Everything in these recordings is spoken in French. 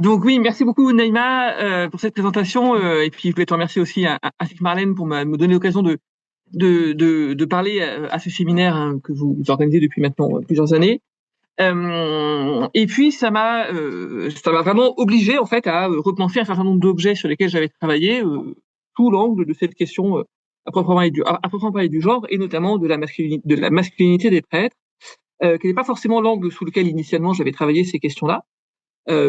Donc oui, merci beaucoup Naïma pour cette présentation et puis je voulais te remercier aussi ainsi que Marlène pour me donner l'occasion de parler à ce séminaire que vous organisez depuis maintenant plusieurs années. Et puis ça m'a vraiment obligé en fait à repenser un certain nombre d'objets sur lesquels j'avais travaillé sous l'angle de cette question à proprement parler du genre et notamment de la masculinité des prêtres, qui n'est pas forcément l'angle sous lequel initialement j'avais travaillé ces questions-là.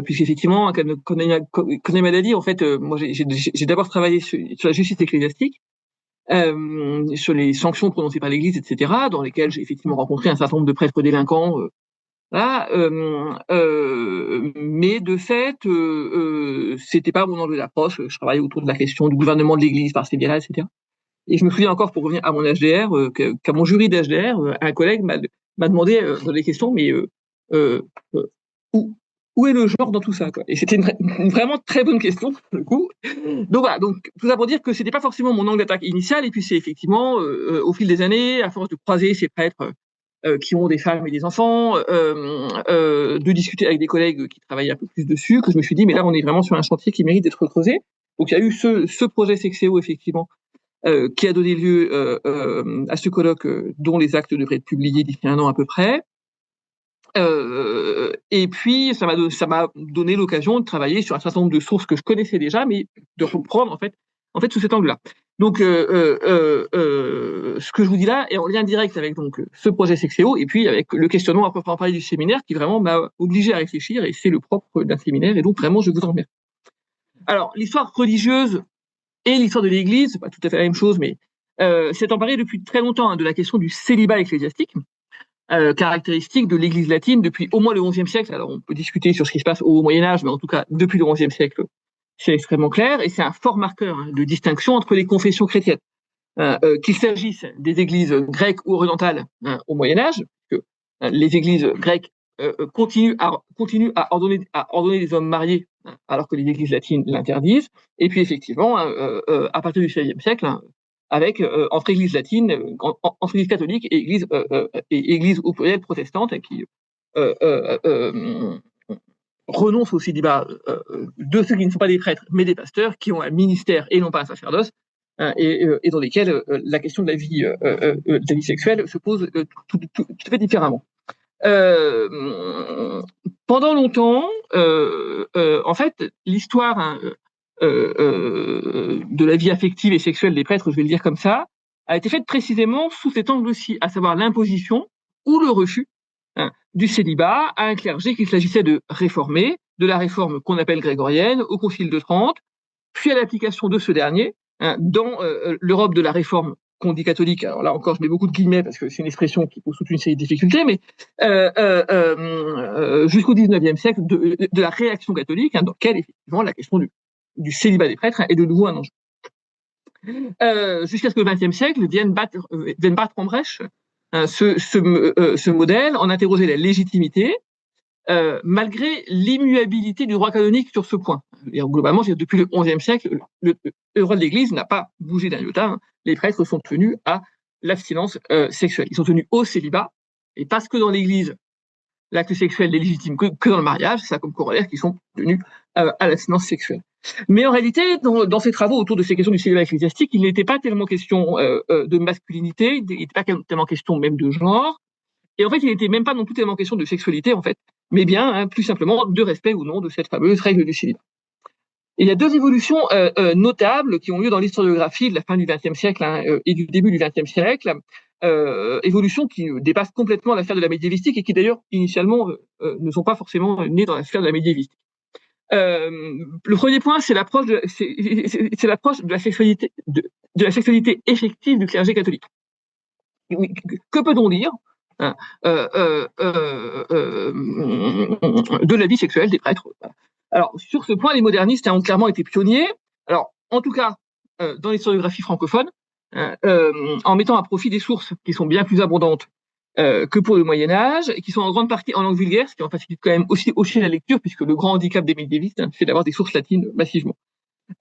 Puisqu'effectivement, comme Naïma l'a dit, en fait, moi j'ai d'abord travaillé sur la justice ecclésiastique, sur les sanctions prononcées par l'Église, etc., dans lesquelles j'ai effectivement rencontré un certain nombre de prêtres délinquants. Voilà, mais de fait, c'était pas mon angle d'approche. Je travaillais autour de la question du gouvernement de l'Église par ces biais-là, etc. Et je me souviens encore, pour revenir à mon HDR, qu'à mon jury d'HDR, un collègue m'a demandé dans des questions, mais euh, euh, où, où est le genre dans tout ça, quoi. Et c'était une vraiment très bonne question, pour le coup. Donc voilà, donc tout ça pour dire que c'était pas forcément mon angle d'attaque initial, et puis c'est effectivement, au fil des années, à force de croiser ces prêtres qui ont des femmes et des enfants, de discuter avec des collègues qui travaillent un peu plus dessus, que je me suis dit, mais là, on est vraiment sur un chantier qui mérite d'être creusé. Donc, il y a eu ce projet Sexéo, effectivement, qui a donné lieu à ce colloque dont les actes devraient être publiés d'ici un an à peu près. Et puis, ça m'a donné l'occasion de travailler sur un certain nombre de sources que je connaissais déjà, mais de reprendre en fait sous cet angle-là. Donc, ce que je vous dis là est en lien direct avec donc ce projet Sexéo et puis avec le questionnement à proprement parler du séminaire qui vraiment m'a obligé à réfléchir et c'est le propre d'un séminaire et donc vraiment je vous en remercie. Alors, l'histoire religieuse et l'histoire de l'Église, c'est pas tout à fait la même chose, mais s'est emparée depuis très longtemps de la question du célibat ecclésiastique, caractéristique de l'Église latine depuis au moins le XIe siècle. Alors, on peut discuter sur ce qui se passe au Moyen Âge, mais en tout cas, depuis le XIe siècle, c'est extrêmement clair, et c'est un fort marqueur de distinction entre les confessions chrétiennes. Qu'il s'agisse des églises grecques ou orientales au Moyen Âge, que les églises grecques continuent à ordonner des hommes mariés, alors que les églises latines l'interdisent, et puis effectivement, à partir du XVIe siècle, avec entre églises latines, entre églises catholiques et églises au pluriel protestantes qui euh, euh, euh, renoncent au célibat de ceux qui ne sont pas des prêtres mais des pasteurs qui ont un ministère et non pas un sacerdoce, et dans lesquels la question de la vie sexuelle se pose tout à fait différemment. Euh, Pendant longtemps, en fait, l'histoire de la vie affective et sexuelle des prêtres, je vais le dire comme ça, a été faite précisément sous cet angle-ci, à savoir l'imposition ou le refus du célibat à un clergé qu'il s'agissait de réformer, de la réforme qu'on appelle grégorienne, au Concile de Trente, puis à l'application de ce dernier dans l'Europe de la réforme qu'on dit catholique. Alors là encore, je mets beaucoup de guillemets parce que c'est une expression qui pose toute une série de difficultés, mais jusqu'au XIXe siècle, de la réaction catholique, dans laquelle effectivement la question du célibat des prêtres est de nouveau un enjeu. Jusqu'à ce que le XXe siècle vienne battre en brèche ce modèle, en interroger la légitimité, malgré l'immuabilité du droit canonique sur ce point. Et globalement, depuis le XIe siècle, le rôle de l'Église n'a pas bougé d'un iota. Les prêtres sont tenus à l'abstinence sexuelle. Ils sont tenus au célibat, et parce que dans l'Église, l'acte sexuel n'est légitime que dans le mariage, ça a comme corollaire qu'ils sont tenus à l'abstinence sexuelle. Mais en réalité, dans ces travaux autour de ces questions du célibat ecclésiastique, il n'était pas tellement question de masculinité, il n'était pas tellement question même de genre, et en fait, il n'était même pas non plus tellement question de sexualité, en fait, mais bien, plus simplement, de respect ou non de cette fameuse règle du célibat. Et il y a deux évolutions notables qui ont lieu dans l'historiographie de la fin du XXe siècle et du début du XXe siècle, évolutions qui dépassent complètement la sphère de la médiévistique et qui d'ailleurs, initialement, ne sont pas forcément nées dans la sphère de la médiévistique. Le premier point, c'est l'approche de la sexualité, de la sexualité effective du clergé catholique. Que peut-on dire de la vie sexuelle des prêtres? Alors, sur ce point, les modernistes ont clairement été pionniers. Alors, en tout cas, dans l'historiographie francophone, en mettant à profit des sources qui sont bien plus abondantes que pour le Moyen-Âge, et qui sont en grande partie en langue vulgaire, ce qui en facilite quand même aussi la lecture, puisque le grand handicap des médiévistes, c'est d'avoir des sources latines massivement.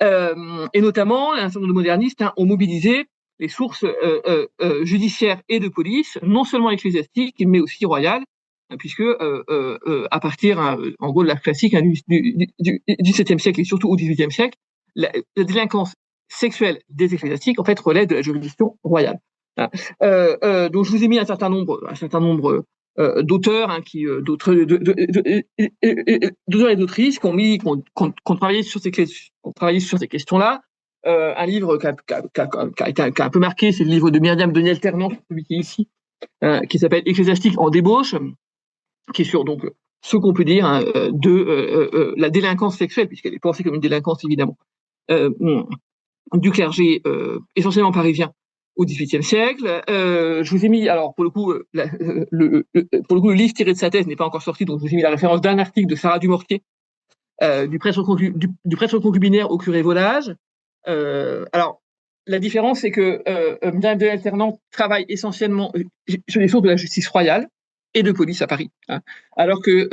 Et notamment, un certain nombre de modernistes ont mobilisé les sources judiciaires et de police, non seulement ecclésiastiques, mais aussi royales, puisque à partir, en gros, de la classique du XVIIe siècle et surtout au XVIIIe siècle, la délinquance sexuelle des ecclésiastiques en fait relève de la juridiction royale. Donc je vous ai mis un certain nombre d'auteurs, d'auteurs et d'autrices qui ont travaillé sur ces questions-là. Un livre qui a un peu marqué, c'est le livre de Myriam de Niel-Ternant, celui qui est ici, qui s'appelle Ecclésiastique en débauche, qui est sur donc ce qu'on peut dire de la délinquance sexuelle, puisqu'elle est pensée comme une délinquance évidemment, du clergé essentiellement parisien au XVIIIe siècle. Je vous ai mis, alors pour le coup, le livre tiré de sa thèse n'est pas encore sorti, donc je vous ai mis la référence d'un article de Sarah Dumortier, du prêtre concubinaire au curé volage. Alors, la différence, c'est que Myriam de Niel-Ternant travaille essentiellement sur les sources de la justice royale et de police à Paris, hein, alors que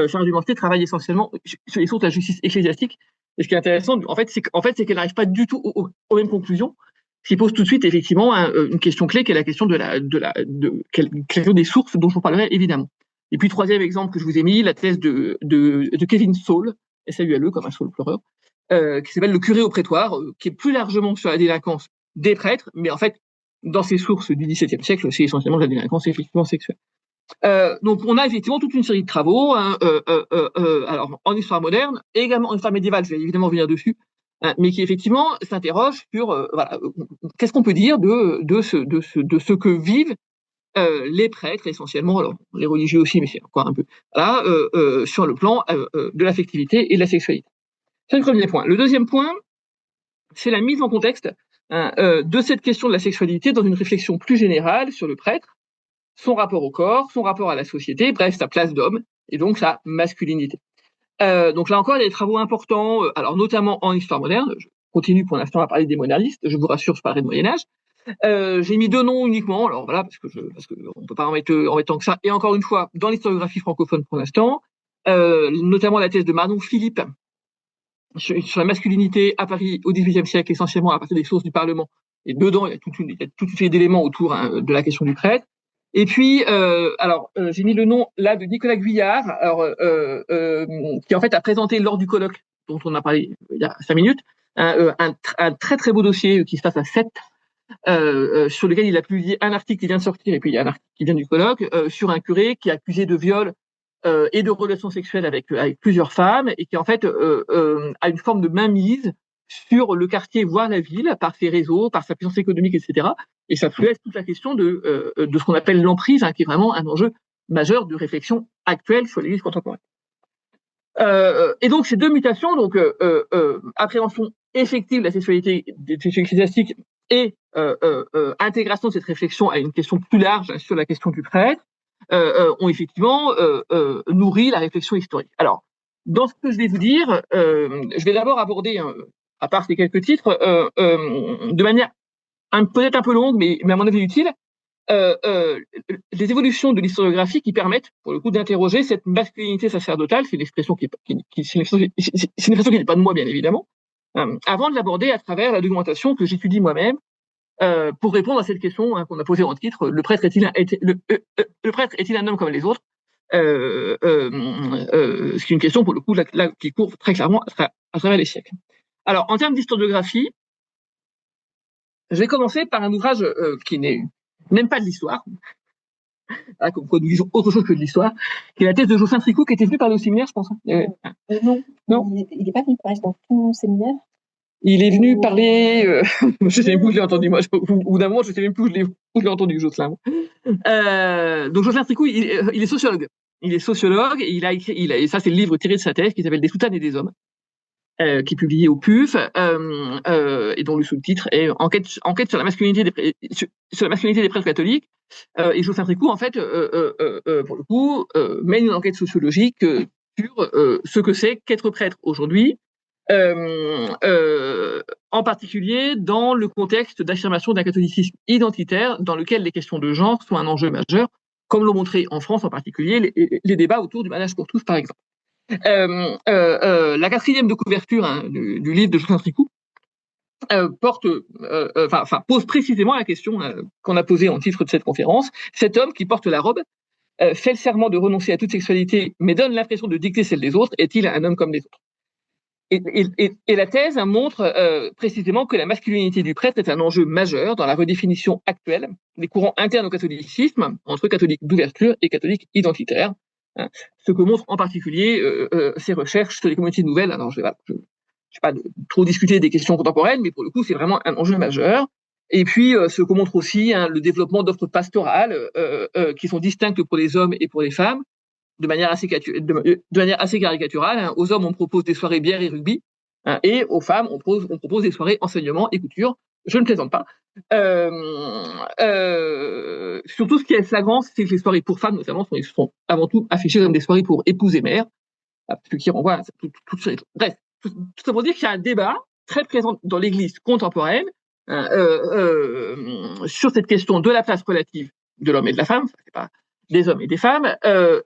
Sarah Dumortier travaille essentiellement sur les sources de la justice ecclésiastique. Et ce qui est intéressant, en fait, c'est qu'elle n'arrive pas du tout aux mêmes conclusions, ce qui pose tout de suite effectivement une question clé, qui est la question des sources, dont je vous parlerai évidemment. Et puis, troisième exemple que je vous ai mis, la thèse de Kevin Saul, S-A-U-L-E, comme un saule pleureur, qui s'appelle Le curé au prétoire, qui est plus largement sur la délinquance des prêtres, mais en fait, dans ses sources du XVIIe siècle, c'est essentiellement de la délinquance effectivement sexuelle. Donc, on a effectivement toute une série de travaux, alors en histoire moderne, et également en histoire médiévale, je vais évidemment revenir dessus, mais qui effectivement s'interroge sur qu'est-ce qu'on peut dire de ce que vivent les prêtres essentiellement, alors les religieux aussi, mais c'est encore un peu sur le plan de l'affectivité et de la sexualité. C'est le premier point. Le deuxième point, c'est la mise en contexte de cette question de la sexualité dans une réflexion plus générale sur le prêtre, son rapport au corps, son rapport à la société, bref, sa place d'homme, et donc sa masculinité. Donc là encore, il y a des travaux importants, alors notamment en histoire moderne. Je continue pour l'instant à parler des modernistes, je vous rassure, je parlerai de Moyen-Âge. J'ai mis 2 noms uniquement, alors voilà, parce que on peut pas en mettre tant que ça, et encore une fois, dans l'historiographie francophone pour l'instant, notamment la thèse de Manon Philippe, sur la masculinité à Paris au XVIIIe siècle, essentiellement à partir des sources du Parlement. Et dedans, il y a toute une série d'éléments autour de la question du prêtre. Et puis, j'ai mis le nom là de Nicolas Guyard, qui en fait a présenté lors du colloque dont on a parlé il y a 5 minutes, un très très beau dossier qui se passe à 7, sur lequel il a publié un article qui vient de sortir, et puis il y a un article qui vient du colloque, sur un curé qui est accusé de viol et de relations sexuelles avec plusieurs femmes, et qui en fait a une forme de mainmise sur le quartier, voire la ville, par ses réseaux, par sa puissance économique, etc. Et ça soulève toute la question de ce qu'on appelle l'emprise, qui est vraiment un enjeu majeur de réflexion actuelle sur l'Église contemporaine. Et donc ces deux mutations, donc appréhension effective de la sexualité ecclésiastique et intégration de cette réflexion à une question plus large sur la question du prêtre, ont effectivement nourri la réflexion historique. Alors, dans ce que je vais vous dire, je vais d'abord aborder, à part ces quelques titres, de manière peut-être un peu longue, mais à mon avis utile, les évolutions de l'historiographie qui permettent, pour le coup, d'interroger cette masculinité sacerdotale. C'est une expression qui n'est pas de moi, bien évidemment, avant de l'aborder à travers la documentation que j'étudie moi-même, pour répondre à cette question qu'on a posée en titre: le prêtre est-il un homme comme les autres? C'est une question, pour le coup, là, qui court très clairement à travers les siècles. Alors, en termes d'historiographie, je vais commencer par un ouvrage qui n'est même pas de l'histoire, comme quoi nous lisons autre chose que de l'histoire, qui est la thèse de Jocelyn Tricot, qui était venu parler au séminaire, je pense. Non, il n'est pas venu parler dans ton séminaire. Il est venu parler, je sais même plus où je l'ai entendu, moi, au bout d'un moment, je sais même plus où je l'ai entendu, Jocelyn. Donc Jocelyn Tricot, il est sociologue. Il est sociologue, et il a écrit, et ça c'est le livre tiré de sa thèse, qui s'appelle Des soutanes et des hommes, qui est publié au PUF, et dont le sous-titre est enquête sur la masculinité des prêtres catholiques. Et Jocelyn Tricot, en fait, pour le coup, mène une enquête sociologique sur ce que c'est qu'être prêtre aujourd'hui, en particulier dans le contexte d'affirmation d'un catholicisme identitaire dans lequel les questions de genre sont un enjeu majeur, comme l'ont montré en France en particulier les débats autour du mariage pour tous, par exemple. La 4e de couverture du livre de Jocelyn Tricot pose précisément la question qu'on a posée en titre de cette conférence: cet homme qui porte la robe, fait le serment de renoncer à toute sexualité, mais donne l'impression de dicter celle des autres, est-il un homme comme les autres? Et la thèse montre précisément que la masculinité du prêtre est un enjeu majeur dans la redéfinition actuelle des courants internes au catholicisme, entre catholiques d'ouverture et catholiques identitaires, hein, ce que montrent en particulier ces recherches sur les communautés nouvelles. Alors, je ne vais pas trop discuter des questions contemporaines, mais pour le coup, c'est vraiment un enjeu majeur. Et puis, ce que montre aussi le développement d'offres pastorales qui sont distinctes pour les hommes et pour les femmes, de manière assez caricaturale. Hein. Aux hommes, on propose des soirées bière et rugby, hein, et aux femmes, on propose des soirées enseignement et couture. Je ne plaisante pas. Surtout, ce qui est flagrant, c'est que les soirées pour femmes, notamment, sont avant tout affichées comme des soirées pour épouses et mères, ce qui renvoie à tout ça. Bref, tout ça pour dire qu'il y a un débat très présent dans l'Église contemporaine sur cette question de la place relative de l'homme et de la femme, c'est pas des hommes et des femmes,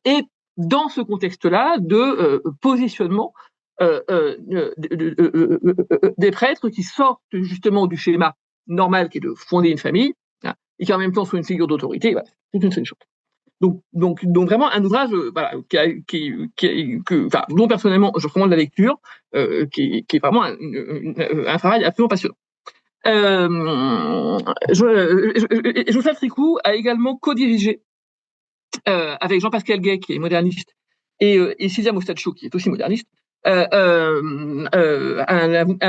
et dans ce contexte-là de positionnement des prêtres qui sortent justement du schéma normal qui est de fonder une famille, hein, et qui en même temps sont une figure d'autorité. Voilà, toute une série de choses. Donc vraiment un ouvrage voilà, dont personnellement je recommande la lecture, qui est vraiment un travail absolument passionnant. Joseph Ricou a également co-dirigé avec Jean-Pascal Gay, qui est moderniste, et Silvia Mostaccio, qui est aussi moderniste, un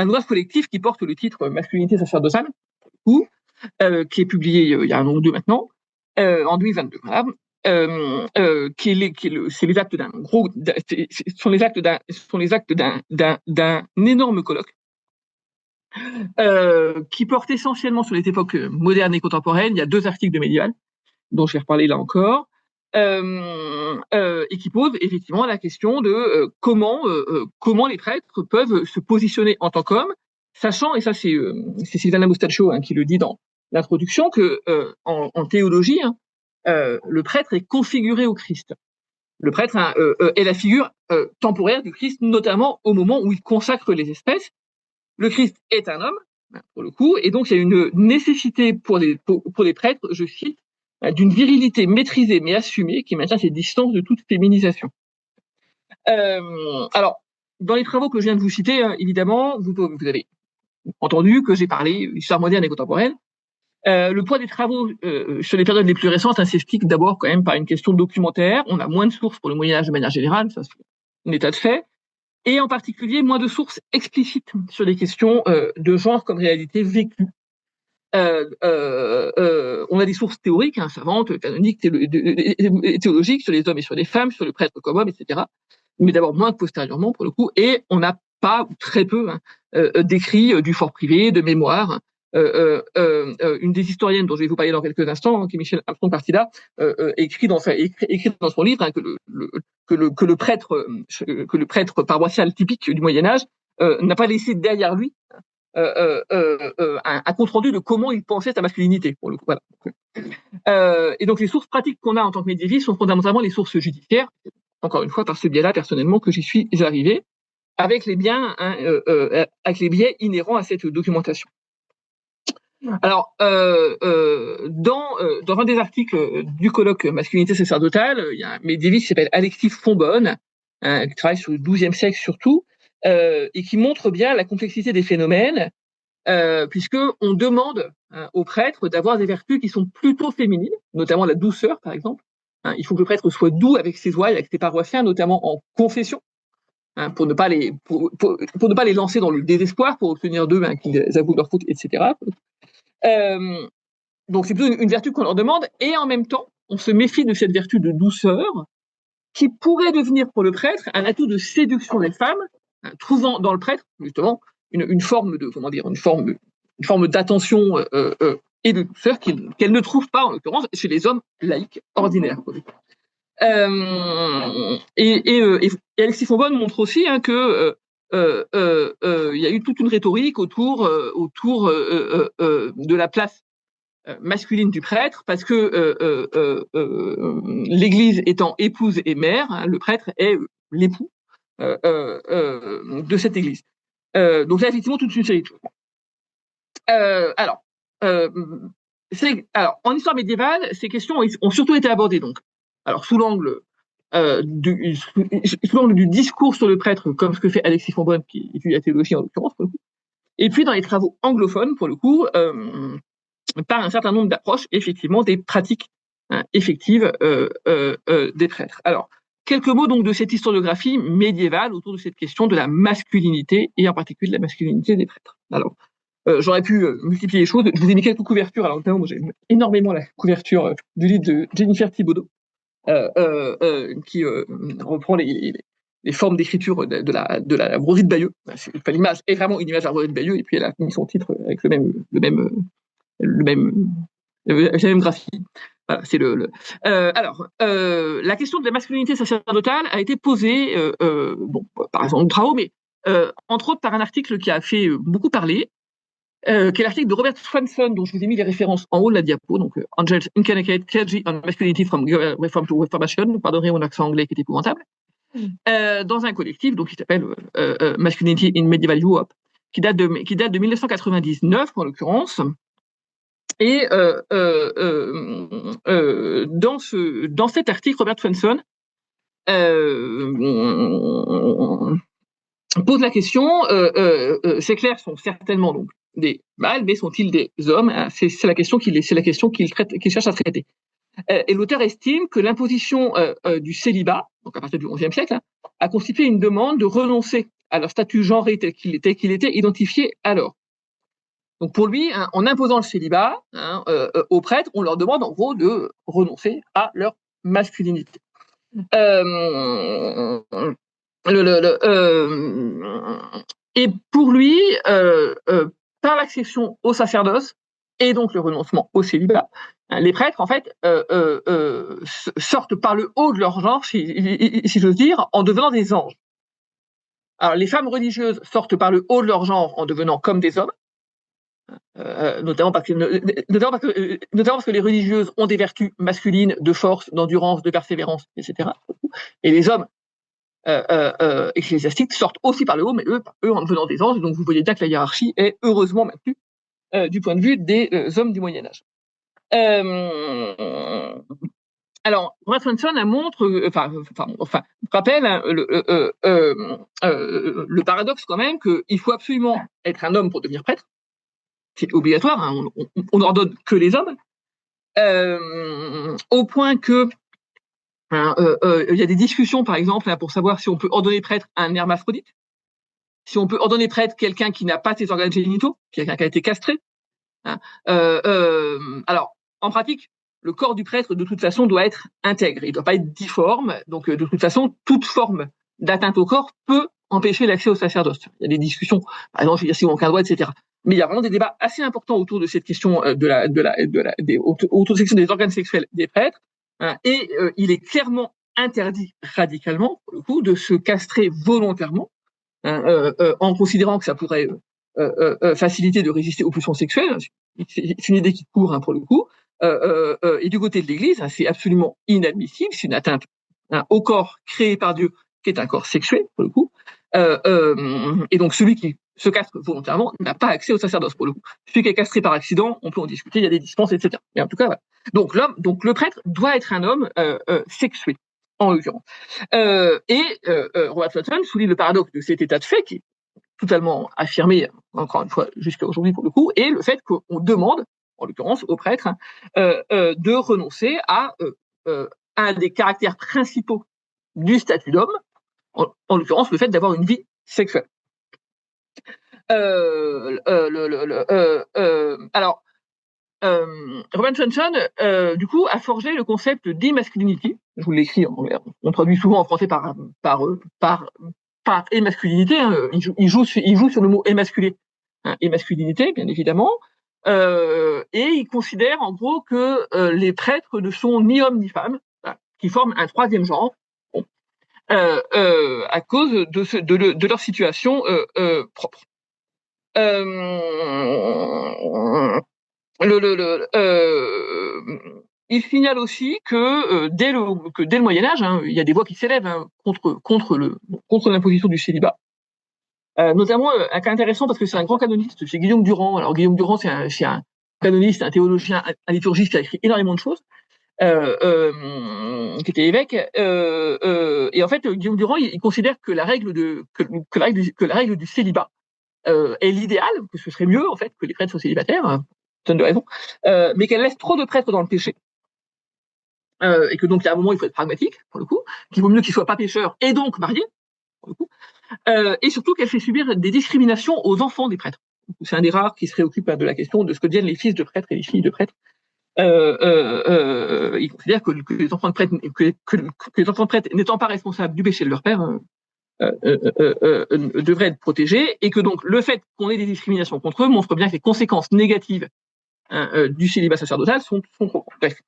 ouvrage collectif qui porte le titre Masculinité sacerdotale, qui est publié il y a un an ou deux maintenant, en 2022. Voilà. C'est les actes d'un gros, sont les actes d'un énorme colloque qui porte essentiellement sur les époques modernes et contemporaines. Il y a 2 articles de Médiéval dont je vais reparler là encore, et qui pose effectivement la question de comment les prêtres peuvent se positionner en tant qu'hommes, sachant, et ça c'est Silvana Mostaccio qui le dit dans l'introduction, que en théologie, le prêtre est configuré au Christ. Le prêtre est la figure temporaire du Christ, notamment au moment où il consacre les espèces. Le Christ est un homme, pour le coup, et donc il y a une nécessité pour les prêtres, je cite, d'une virilité maîtrisée mais assumée qui maintient ses distances de toute féminisation. Alors, dans les travaux que je viens de vous citer, évidemment, vous avez entendu que j'ai parlé d'histoire moderne et contemporaine. Le poids des travaux sur les périodes les plus récentes s'explique d'abord quand même par une question documentaire. On a moins de sources pour le Moyen-Âge de manière générale, ça c'est un état de fait, et en particulier moins de sources explicites sur les questions de genre comme réalité vécue. On a des sources théoriques, savantes, canoniques, théologiques sur les hommes et sur les femmes, sur le prêtre comme homme, etc. Mais d'abord moins que postérieurement pour le coup, et on n'a pas ou très peu d'écrits du fort privé, de mémoires. Une des historiennes dont je vais vous parler dans quelques instants, qui est Michel Armstrong-Partida, écrit dans son livre que le prêtre paroissial typique du Moyen Âge n'a pas laissé derrière lui un compte rendu de comment il pensait sa masculinité, pour le coup. Voilà. Et donc les sources pratiques qu'on a en tant que médiévistes sont fondamentalement les sources judiciaires. Encore une fois, par ce biais-là, personnellement, que j'y suis arrivé, avec les biais inhérents à cette documentation. Alors, dans un des articles du colloque Masculinité sacerdotale, il y a un médiéviste qui s'appelle Alexis Fonbonne, qui travaille sur le XIIe siècle surtout, et qui montre bien la complexité des phénomènes, puisque on demande aux prêtres d'avoir des vertus qui sont plutôt féminines, notamment la douceur, par exemple. Il faut que le prêtre soit doux avec ses ouailles, avec ses paroissiens, notamment en confession, pour ne pas les lancer dans le désespoir, pour obtenir d'eux qu'ils avouent leurs fautes, etc. Donc c'est plutôt une vertu qu'on leur demande, et en même temps, on se méfie de cette vertu de douceur qui pourrait devenir pour le prêtre un atout de séduction des femmes, trouvant dans le prêtre justement une forme d'attention et de douceur qu'elle ne trouve pas en l'occurrence chez les hommes laïcs ordinaires. Et Alexis Fonbonne montre aussi que il y a eu toute une rhétorique autour de la place masculine du prêtre, parce que l'Église étant épouse et mère, le prêtre est l'époux de cette Église. Donc là, effectivement, toute une série de choses. Alors, en histoire médiévale, ces questions ont surtout été abordées donc Alors sous l'angle du discours sur le prêtre, comme ce que fait Alexis von Bonn, qui étudie la théologie en l'occurrence, pour le coup. Et puis dans les travaux anglophones, pour le coup, par un certain nombre d'approches, effectivement, des pratiques effectives des prêtres. Alors, quelques mots donc de cette historiographie médiévale autour de cette question de la masculinité, et en particulier de la masculinité des prêtres. Alors, j'aurais pu multiplier les choses. Je vous ai mis quelques couvertures. Alors, notamment, moi, j'aime énormément la couverture du livre de Jennifer Thibodeau, qui reprend les formes d'écriture de la broderie de Bayeux. L'image est vraiment une image de la broderie de Bayeux, et puis elle a mis son titre avec la même graphie. Voilà, c'est la question de la masculinité sacerdotale a été posée, par exemple, Bravo, mais entre autres par un article qui a fait beaucoup parler, qui est l'article de Robert Swanson, dont je vous ai mis les références en haut de la diapo, donc Angels Incarnate Clergy on Masculinity from Reform to Reformation, pardonnez mon accent anglais qui est épouvantable, dans un collectif donc, qui s'appelle Masculinity in Medieval Europe, qui date de 1999 en l'occurrence. Et dans cet article, Robert Swanson pose la question, ces clercs sont certainement donc des mâles, mais sont-ils des hommes? C'est la question qu'il cherche à traiter. Et l'auteur estime que l'imposition du célibat, donc à partir du XIe siècle, a constitué une demande de renoncer à leur statut genré tel qu'il était identifié alors. Donc pour lui, en imposant le célibat aux prêtres, on leur demande en gros de renoncer à leur masculinité. Et pour lui, par l'accession au sacerdoce et donc le renoncement au célibat, les prêtres en fait sortent par le haut de leur genre, si j'ose dire, en devenant des anges. Alors les femmes religieuses sortent par le haut de leur genre en devenant comme des hommes. Notamment parce que les religieuses ont des vertus masculines de force, d'endurance, de persévérance, etc. Et les hommes ecclésiastiques sortent aussi par le haut, mais eux en devenant des anges. Donc vous voyez bien que la hiérarchie est heureusement maintenue du point de vue des hommes du Moyen Âge. Alors, Robert Swanson rappelle le paradoxe quand même qu'il faut absolument être un homme pour devenir prêtre. C'est obligatoire, on n'ordonne que les hommes, au point que il y a des discussions, par exemple, pour savoir si on peut ordonner prêtre un hermaphrodite, si on peut ordonner prêtre quelqu'un qui n'a pas ses organes génitaux, quelqu'un qui a été castré. Alors, en pratique, le corps du prêtre, de toute façon, doit être intègre, il ne doit pas être difforme, donc de toute façon, toute forme d'atteinte au corps peut empêcher l'accès au sacerdoce. Il y a des discussions, par exemple, je veux dire, si on manque un doigt, etc. Mais il y a vraiment des débats assez importants autour de cette question autour de cette question des organes sexuels des prêtres, et il est clairement interdit radicalement, pour le coup, de se castrer volontairement, en considérant que ça pourrait faciliter de résister aux pulsions sexuelles. C'est une idée qui court, pour le coup. Et du côté de l'Église, c'est absolument inadmissible, c'est une atteinte au corps créé par Dieu, qui est un corps sexué, pour le coup. Et donc celui qui se castre volontairement n'a pas accès au sacerdoce, pour le coup. Celui qui est castré par accident, on peut en discuter, il y a des dispenses, etc. Mais en tout cas, voilà. Donc le prêtre doit être un homme sexué, en l'occurrence. Robert Swanson souligne le paradoxe de cet état de fait, qui est totalement affirmé, encore une fois, jusqu'à aujourd'hui, pour le coup, et le fait qu'on demande, en l'occurrence, aux prêtres, de renoncer à un des caractères principaux du statut d'homme, en l'occurrence, le fait d'avoir une vie sexuelle. Robert Swanson, du coup, a forgé le concept d'immasculinity. Je vous l'écris en anglais. On traduit souvent en français par émasculinité. Il joue sur le mot émasculé. Émasculinité, bien évidemment. Et il considère, en gros, que les prêtres ne sont ni hommes ni femmes, qui forment un troisième genre, à cause de leur situation propre. Il signale aussi que dès le Moyen Âge, il y a des voix qui s'élèvent contre l'imposition du célibat. Notamment un cas intéressant parce que c'est un grand canoniste, c'est Guillaume Durand. Alors Guillaume Durand, c'est un canoniste, un théologien, un liturgiste qui a écrit énormément de choses. qui était évêque, et en fait Guillaume Durand il considère que la règle du célibat est l'idéal, que ce serait mieux en fait que les prêtres soient célibataires, hein, tonne de raisons, mais qu'elle laisse trop de prêtres dans le péché. Et que donc, il y a un moment, il faut être pragmatique, pour le coup, qu'il vaut mieux qu'ils soient pas pécheurs et donc mariés, pour le coup, et surtout qu'elle fait subir des discriminations aux enfants des prêtres. C'est un des rares qui se préoccupe de la question de ce que deviennent les fils de prêtres et les filles de prêtres. Il considère que les enfants de prêtres, que les enfants de prêtres n'étant pas responsables du péché de leur père, devraient être protégés, et que donc le fait qu'on ait des discriminations contre eux montre bien que les conséquences négatives du célibat sacerdotal sont trop. Bref.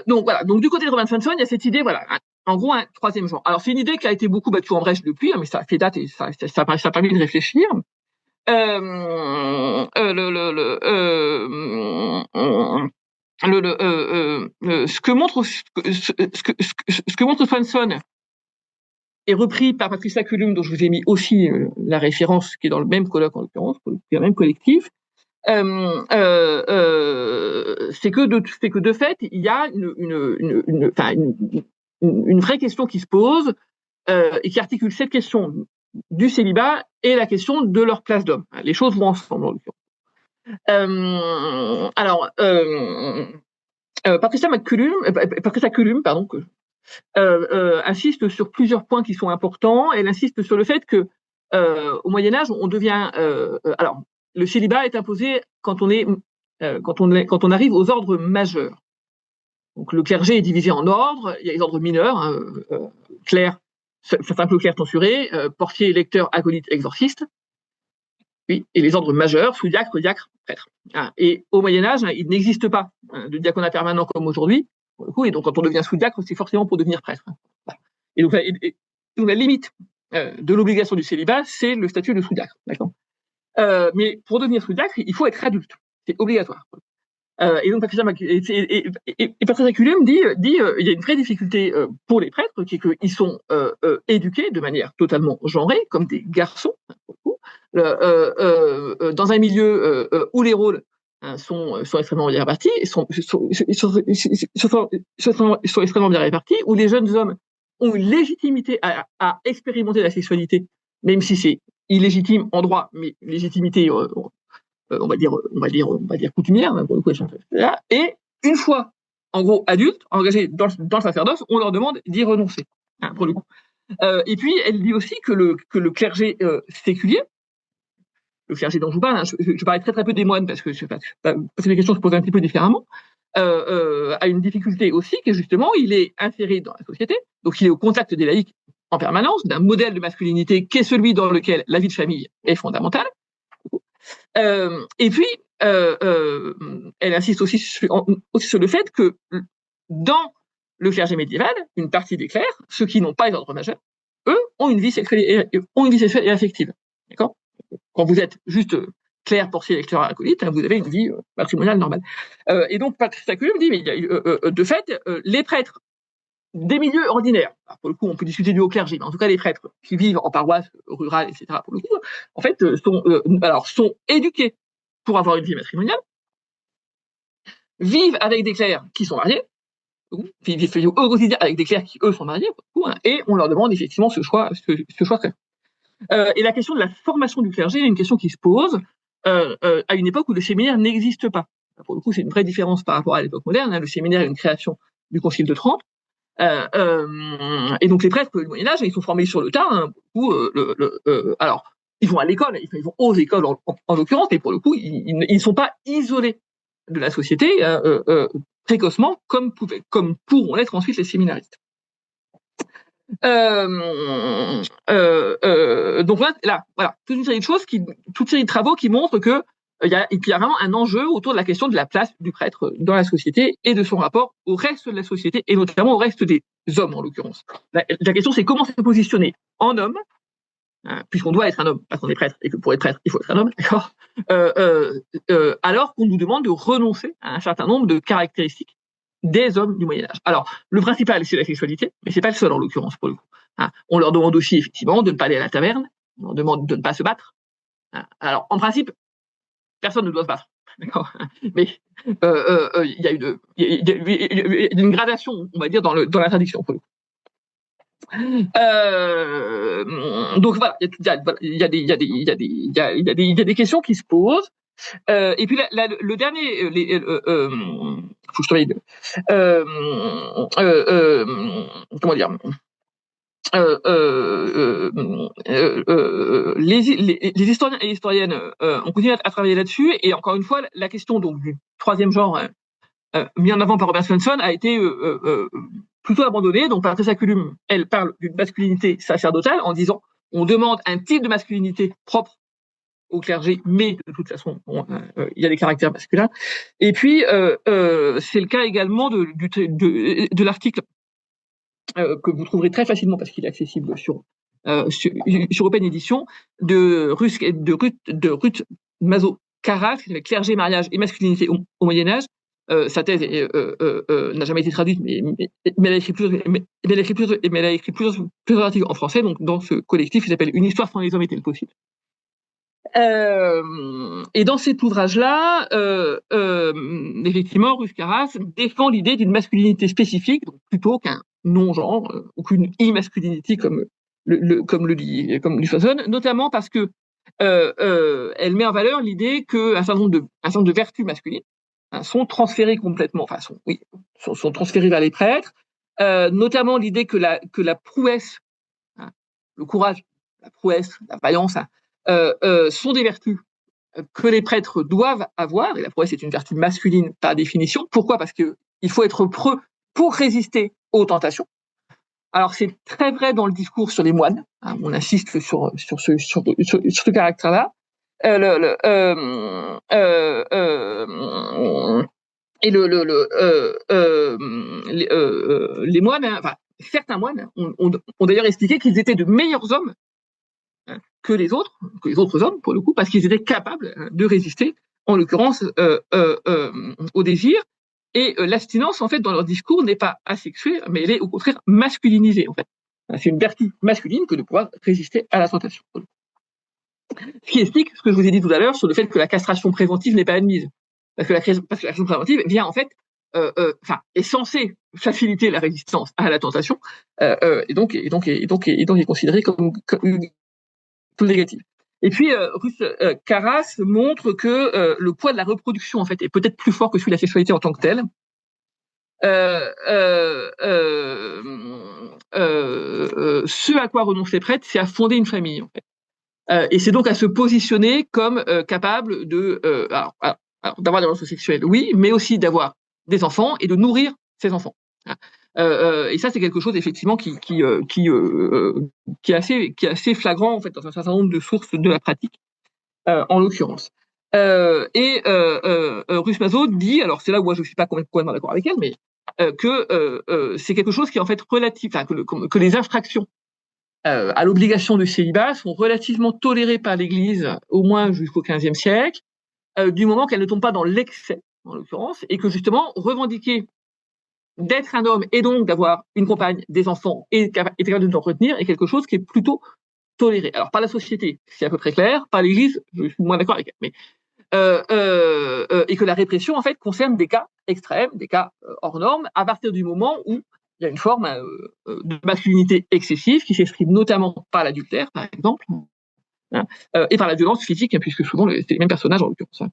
Donc voilà. Donc du côté de Robin Svensson, il y a cette idée, voilà, en gros un troisième genre. Alors c'est une idée qui a été beaucoup battue en brèche depuis, mais ça fait date et ça a permis de réfléchir. Ce que montre Svensson est repris par Patricia Cullum, dont je vous ai mis aussi la référence, qui est dans le même colloque en l'occurrence, dans le même collectif. C'est que de fait, il y a une vraie question qui se pose et qui articule cette question du célibat et la question de leur place d'homme. Les choses vont ensemble, en l'occurrence. Patricia Cullum, insiste sur plusieurs points qui sont importants. Elle insiste sur le fait que au Moyen Âge, on devient alors le célibat est imposé quand on arrive aux ordres majeurs. Donc le clergé est divisé en ordres. Il y a les ordres mineurs, hein, clercs, simple clerc censuré, portier, lecteur, acolyte, exorciste. Oui, et les ordres majeurs, sous-diacre, diacre, prêtre. Et au Moyen-Âge, il n'existe pas de diaconat permanent comme aujourd'hui, pour le coup, et donc quand on devient sous-diacre, c'est forcément pour devenir prêtre. Et donc la limite de l'obligation du célibat, c'est le statut de sous-diacre. D'accord. Mais pour devenir sous-diacre, il faut être adulte. C'est obligatoire. Et donc Patricia Cullum dit il y a une vraie difficulté pour les prêtres, qui est qu'ils sont éduqués de manière totalement genrée, comme des garçons, dans un milieu où les rôles sont extrêmement bien répartis, sont extrêmement bien répartis, où les jeunes hommes ont une légitimité à expérimenter la sexualité, même si c'est illégitime en droit, mais légitimité on va dire coutumière, pour le coup, et une fois, en gros, adultes, engagés dans le sacerdoce, on leur demande d'y renoncer, pour le coup. Et puis, elle dit aussi que le clergé séculier, le clergé dont je vous parle, je parlais très peu des moines parce que les questions se posent un petit peu différemment, a une difficulté aussi, que justement, il est inséré dans la société, donc il est au contact des laïcs en permanence, d'un modèle de masculinité qui est celui dans lequel la vie de famille est fondamentale. Et puis, elle insiste aussi sur le fait que dans le clergé médiéval, une partie des clercs, ceux qui n'ont pas les ordres majeurs, eux, ont une vie sexuelle et affective. D'accord ? Quand vous êtes juste clerc, portier, lecteur, acolyte, vous avez une vie matrimoniale normale. Et donc, Patricia Cullum dit, mais de fait, les prêtres des milieux ordinaires, alors pour le coup, on peut discuter du haut clergé, mais en tout cas, les prêtres qui vivent en paroisse rurale, etc., pour le coup, en fait, sont éduqués pour avoir une vie matrimoniale, vivent avec des clercs qui sont mariés, vivent au quotidien avec des clercs qui, eux, sont mariés, pour le coup, et on leur demande effectivement ce choix. Et la question de la formation du clergé est une question qui se pose à une époque où le séminaire n'existe pas. Pour le coup, c'est une vraie différence par rapport à l'époque moderne. Le séminaire est une création du Concile de Trente. Et donc les prêtres du Moyen Âge, ils sont formés sur le tas. Alors, ils vont à l'école, ils vont aux écoles en l'occurrence, mais pour le coup, ils ne sont pas isolés de la société précocement, comme pourront l'être ensuite les séminaristes. Donc voilà, toute une série de choses, toute une série de travaux qui montrent que il y a vraiment un enjeu autour de la question de la place du prêtre dans la société et de son rapport au reste de la société, et notamment au reste des hommes, en l'occurrence. La question, c'est comment se positionner en homme, puisqu'on doit être un homme, parce qu'on est prêtre, et que pour être prêtre, il faut être un homme, d'accord, alors qu'on nous demande de renoncer à un certain nombre de caractéristiques des hommes du Moyen-Âge. Alors, le principal, c'est la sexualité, mais c'est pas le seul, en l'occurrence, pour le coup. On leur demande aussi, effectivement, de ne pas aller à la taverne, on leur demande de ne pas se battre. Alors, en principe, personne ne doit se battre. d'accord. Mais il y a une gradation, on va dire, dans la traduction. Donc voilà, il y a des questions qui se posent. Et puis le dernier, faut que je travaille. Comment dire, les historiens et historiennes ont continué à travailler là-dessus. Et encore une fois, la question donc du troisième genre mis en avant par Robert Svensson a été plutôt abandonnée. Donc Patricia Cullum, elle parle d'une masculinité sacerdotale en disant on demande un type de masculinité propre au clergé, mais de toute façon, il y a des caractères masculins. Et puis, c'est le cas également de l'article que vous trouverez très facilement parce qu'il est accessible sur Open Edition de Ruth Mazo-Karas, clergé, mariage et masculinité au Moyen Âge. Sa thèse n'a jamais été traduite, mais elle a écrit plusieurs articles en français. Donc, dans ce collectif, il s'appelle Une histoire sans les hommes est-elle possible. Et dans cet ouvrage-là, effectivement, Ruth Karas défend l'idée d'une masculinité spécifique, donc plutôt qu'un non-genre ou qu'une immasculinité comme le dit Svensson, notamment parce que elle met en valeur l'idée qu'un certain nombre de vertus masculines sont transférées complètement, sont transférées vers les prêtres, notamment l'idée que la prouesse, le courage, la prouesse, la vaillance, sont des vertus que les prêtres doivent avoir, et la prouesse est une vertu masculine par définition. Pourquoi ? Parce qu'il faut être preux pour résister aux tentations. Alors c'est très vrai dans le discours sur les moines, on insiste sur ce caractère-là. Les moines, certains moines ont d'ailleurs expliqué qu'ils étaient de meilleurs hommes que les autres hommes, pour le coup, parce qu'ils étaient capables de résister, en l'occurrence, au désir. Et l'abstinence, en fait, dans leur discours, n'est pas asexuée, mais elle est au contraire masculinisée, en fait. C'est une vertu masculine que de pouvoir résister à la tentation. Ce qui explique ce que je vous ai dit tout à l'heure sur le fait que la castration préventive n'est pas admise. Parce que la castration préventive vient, en fait, est censée faciliter la résistance à la tentation, et donc est considérée comme tout négatif. Et puis, Ruth Karas montre que le poids de la reproduction, en fait, est peut-être plus fort que celui de la sexualité en tant que telle. Ce à quoi renoncent les prêtres, c'est à fonder une famille, en fait. Et c'est donc à se positionner comme capable d'avoir des relations sexuelles, oui, mais aussi d'avoir des enfants et de nourrir ces enfants. Et ça, c'est quelque chose effectivement qui est assez flagrant en fait dans un certain nombre de sources de la pratique, en l'occurrence. Ruth Mazo dit, alors c'est là où moi je suis pas complètement d'accord avec elle, mais que c'est quelque chose qui est en fait relatif, que les infractions à l'obligation du célibat sont relativement tolérées par l'Église, au moins jusqu'au XVe siècle, du moment qu'elles ne tombent pas dans l'excès, en l'occurrence, et que justement revendiquer d'être un homme et donc d'avoir une compagne, des enfants et capable de l'entretenir est quelque chose qui est plutôt toléré. Alors par la société, c'est à peu près clair, par l'Église, je suis moins d'accord avec elle, mais et que la répression en fait concerne des cas extrêmes, des cas hors normes, à partir du moment où il y a une forme de masculinité excessive qui s'exprime notamment par l'adultère, par exemple, et par la violence physique, puisque souvent c'est les mêmes personnages en l'occurrence.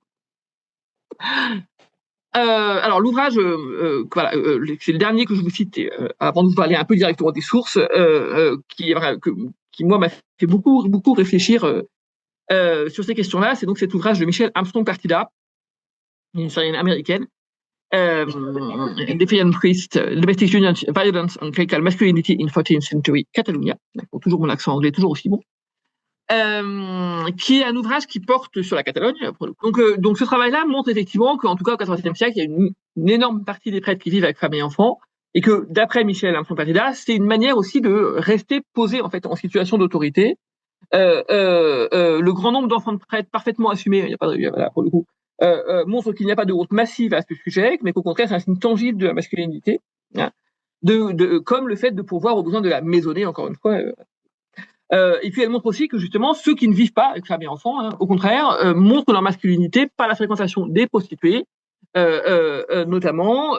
Alors l'ouvrage, c'est le dernier que je vous cite avant de vous parler un peu directement des sources, qui moi m'a fait beaucoup réfléchir sur ces questions-là. C'est donc cet ouvrage de Michelle Armstrong Partida, une historienne américaine, Defiant Priest, Domestic Union, Violence and Clerical Masculinity in 14th Century Catalonia. Toujours mon accent anglais, toujours aussi bon. Qui est un ouvrage qui porte sur la Catalogne. Donc ce travail-là montre effectivement qu'en tout cas au XIVe siècle, il y a une énorme partie des prêtres qui vivent avec femmes et enfants, et que d'après Michel Armstrong Partida, c'est une manière aussi de rester posé en fait en situation d'autorité. Le grand nombre d'enfants de prêtres parfaitement assumés, il y a pas pour le coup, montre qu'il n'y a pas de honte massive à ce sujet, mais qu'au contraire c'est un signe tangible de la masculinité, hein, comme le fait de pourvoir aux besoins de la maisonnée, encore une fois. Et puis elle montre aussi que justement ceux qui ne vivent pas avec femme et enfants, au contraire, montrent leur masculinité par la fréquentation des prostituées, notamment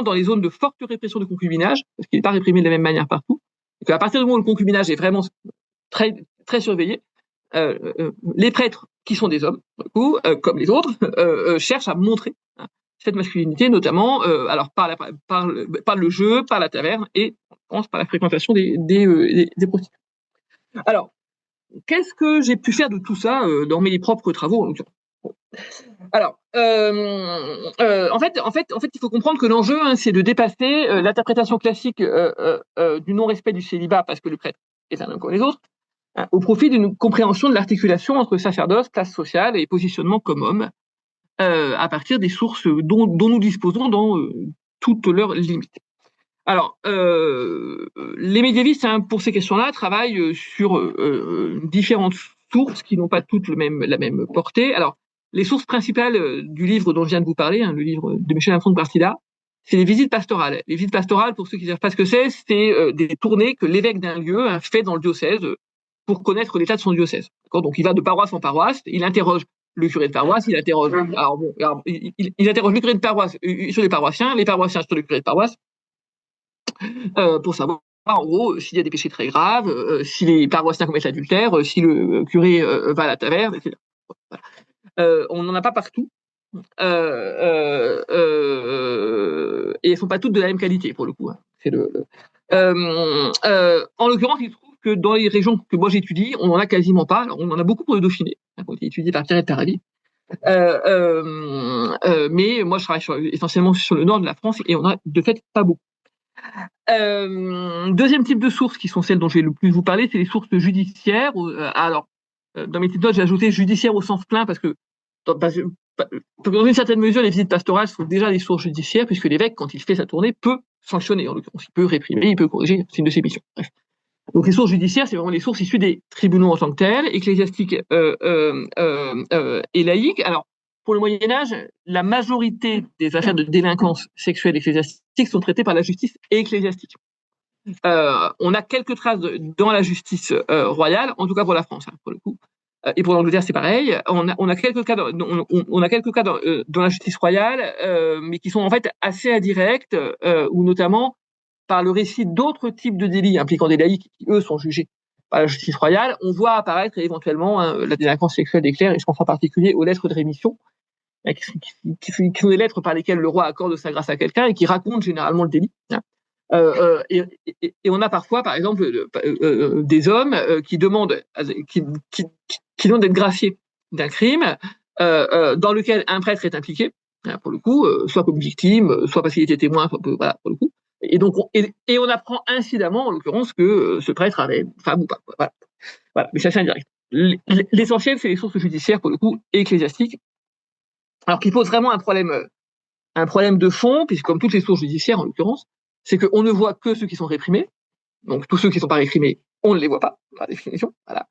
dans les zones de forte répression du concubinage, parce qu'il n'est pas réprimé de la même manière partout. Et qu'à partir du moment où le concubinage est vraiment très très surveillé, les prêtres qui sont des hommes, du coup, comme les autres, cherchent à montrer cette masculinité, notamment alors par le jeu, par la taverne et je pense par la fréquentation des prostituées. Alors, qu'est-ce que j'ai pu faire de tout ça dans mes propres travaux en l'occurrence? Alors, en fait, il faut comprendre que l'enjeu, c'est de dépasser l'interprétation classique du non-respect du célibat parce que le prêtre est un homme comme les autres, au profit d'une compréhension de l'articulation entre sacerdoce, classe sociale et positionnement comme homme, à partir des sources dont nous disposons dans toutes leurs limites. Alors, les médiévistes, pour ces questions-là, travaillent sur différentes sources qui n'ont pas toutes la même portée. Alors, les sources principales du livre dont je viens de vous parler, le livre de Michel Infante Partida, c'est les visites pastorales. Les visites pastorales, pour ceux qui ne savent pas ce que c'est des tournées que l'évêque d'un lieu fait dans le diocèse pour connaître l'état de son diocèse. Donc, il va de paroisse en paroisse, il interroge le curé de paroisse, il interroge le curé de paroisse sur les paroissiens sur le curé de paroisse, pour savoir en gros s'il y a des péchés très graves, si les paroissiens commettent l'adultère, si le curé va à la taverne, etc. On n'en a pas partout. Et elles sont pas toutes de la même qualité pour le coup. En l'occurrence, il se trouve que dans les régions que moi j'étudie, on en a quasiment pas. Alors, on en a beaucoup pour le Dauphiné, qui a été étudié par Pierre Tarabi. Mais moi, je travaille essentiellement sur le nord de la France et on a de fait pas beaucoup. Deuxième type de sources qui sont celles dont je vais le plus vous parler, c'est les sources judiciaires. Alors, dans mes petites notes, j'ai ajouté judiciaire au sens plein parce que dans une certaine mesure, les visites pastorales sont déjà des sources judiciaires puisque l'évêque, quand il fait sa tournée, peut sanctionner, en l'occurrence. Il peut réprimer, il peut corriger, c'est une de ses missions. Bref. Donc les sources judiciaires, c'est vraiment les sources issues des tribunaux en tant que tels, ecclésiastiques et laïques. Alors, pour le Moyen-Âge, la majorité des affaires de délinquance sexuelle ecclésiastique sont traitées par la justice ecclésiastique. On a quelques traces dans la justice royale, en tout cas pour la France, pour le coup. Et pour l'Angleterre, c'est pareil. On a quelques cas dans la justice royale, mais qui sont en fait assez indirects, ou notamment par le récit d'autres types de délits impliquant des laïcs qui, eux, sont jugés par la justice royale, on voit apparaître éventuellement la délinquance sexuelle des clercs, et je pense en particulier aux lettres de rémission, qui sont des lettres par lesquelles le roi accorde sa grâce à quelqu'un et qui racontent généralement le délit. Et on a parfois, par exemple, des hommes qui demandent d'être graciés d'un crime dans lequel un prêtre est impliqué, pour le coup, soit comme victime, soit parce qu'il était témoin, voilà, pour le coup. Et donc, on apprend incidemment, en l'occurrence, que ce prêtre avait femme ou pas. Voilà. Mais ça, c'est indirect. L'essentiel, c'est les sources judiciaires, pour le coup, ecclésiastiques. Alors, qui posent vraiment un problème de fond, puisque comme toutes les sources judiciaires, en l'occurrence, c'est qu'on ne voit que ceux qui sont réprimés. Donc, tous ceux qui ne sont pas réprimés, on ne les voit pas, par définition. Voilà.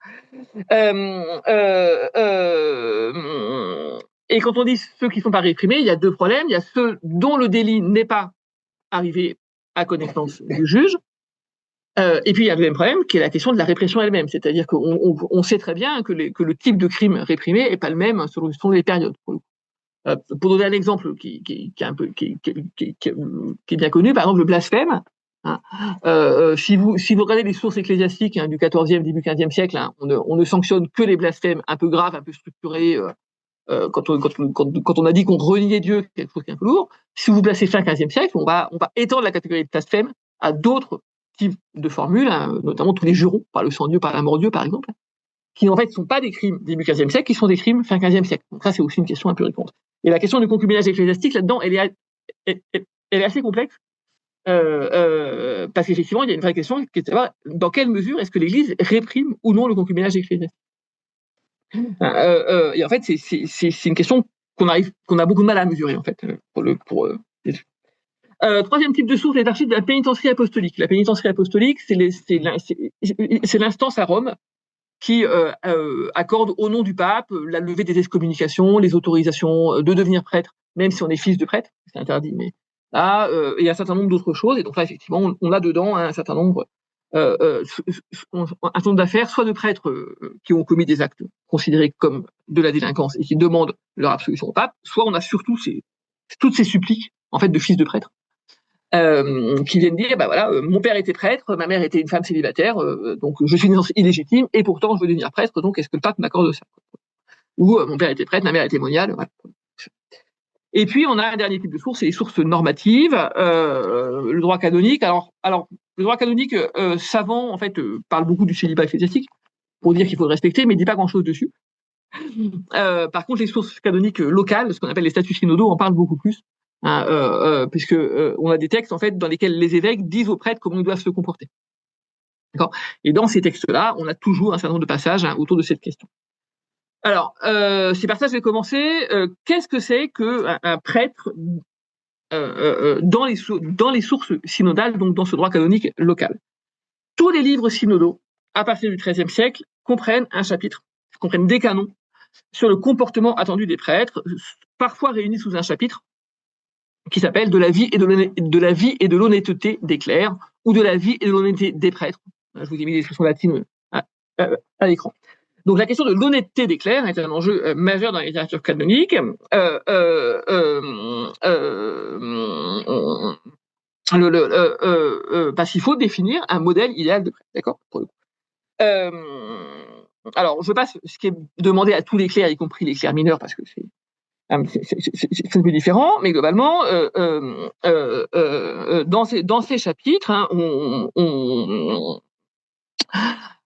Et quand on dit ceux qui ne sont pas réprimés, il y a deux problèmes. Il y a ceux dont le délit n'est pas arrivé à connaissance du juge. Et puis, il y a le deuxième problème, qui est la question de la répression elle-même. C'est-à-dire qu'on sait très bien que le type de crime réprimé n'est pas le même selon les périodes. Pour donner un exemple qui est bien connu, par exemple, le blasphème. Si vous regardez les sources ecclésiastiques du XIVe, début XVe siècle, on ne sanctionne que les blasphèmes un peu graves, un peu structurés, quand on a dit qu'on reniait Dieu, quelque chose qui est un peu lourd. Si vous placez fin XVe siècle, on va étendre la catégorie de blasphème à d'autres types de formules, notamment tous les jurons, par le sang de Dieu, par la mort de Dieu, par exemple, qui en fait ne sont pas des crimes début XVe siècle, qui sont des crimes fin XVe siècle. Donc ça, c'est aussi une question un peu récurrente. Et la question du concubinage ecclésiastique, là-dedans, elle est assez complexe, parce qu'effectivement, il y a une vraie question qui est de savoir dans quelle mesure est-ce que l'Église réprime ou non le concubinage ecclésiastique. Et en fait, c'est une question qu'on a beaucoup de mal à mesurer, en fait, troisième type de source, les archives de la pénitentiarie apostolique. La pénitentiarie apostolique, c'est l'instance à Rome qui accorde au nom du pape la levée des excommunications, les autorisations de devenir prêtre, même si on est fils de prêtre, c'est interdit, mais là, il y a un certain nombre d'autres choses, et donc là, effectivement, on a dedans un certain nombre un certain nombre d'affaires, soit de prêtres qui ont commis des actes considérés comme de la délinquance et qui demandent leur absolution au pape, soit on a surtout toutes ces suppliques en fait de fils de prêtres qui viennent dire bah voilà, mon père était prêtre, ma mère était une femme célibataire, donc je suis une naissance illégitime et pourtant je veux devenir prêtre, donc est-ce que le pape m'accorde ça? Ou mon père était prêtre, ma mère était moniale. Voilà. Et puis on a un dernier type de sources, c'est les sources normatives, le droit canonique. Alors le droit canonique savant en fait parle beaucoup du célibat ecclésiastique pour dire qu'il faut le respecter, mais il dit pas grand-chose dessus. Par contre, les sources canoniques locales, ce qu'on appelle les statuts synodaux, en parlent beaucoup plus, hein, puisque on a des textes en fait dans lesquels les évêques disent aux prêtres comment ils doivent se comporter. D'accord. Et dans ces textes-là, on a toujours un certain nombre de passages autour de cette question. Alors, ces passages, je vais commencer. Qu'est-ce que c'est qu'un prêtre dans les sources synodales, donc dans ce droit canonique local? Tous les livres synodaux, à partir du XIIIe siècle, comprennent des canons sur le comportement attendu des prêtres, parfois réunis sous un chapitre qui s'appelle de la vie et de l'honnêteté des clercs ou de la vie et de l'honnêteté des prêtres. Je vous ai mis l'expression latine à l'écran. Donc la question de l'honnêteté des clercs est un enjeu majeur dans la littérature canonique. Parce qu'il faut définir un modèle idéal de prêtre, d'accord, pour le coup. Alors, je passe ce qui est demandé à tous les clercs, y compris les clercs mineurs, parce que c'est un peu différent, mais globalement, dans ces chapitres, hein,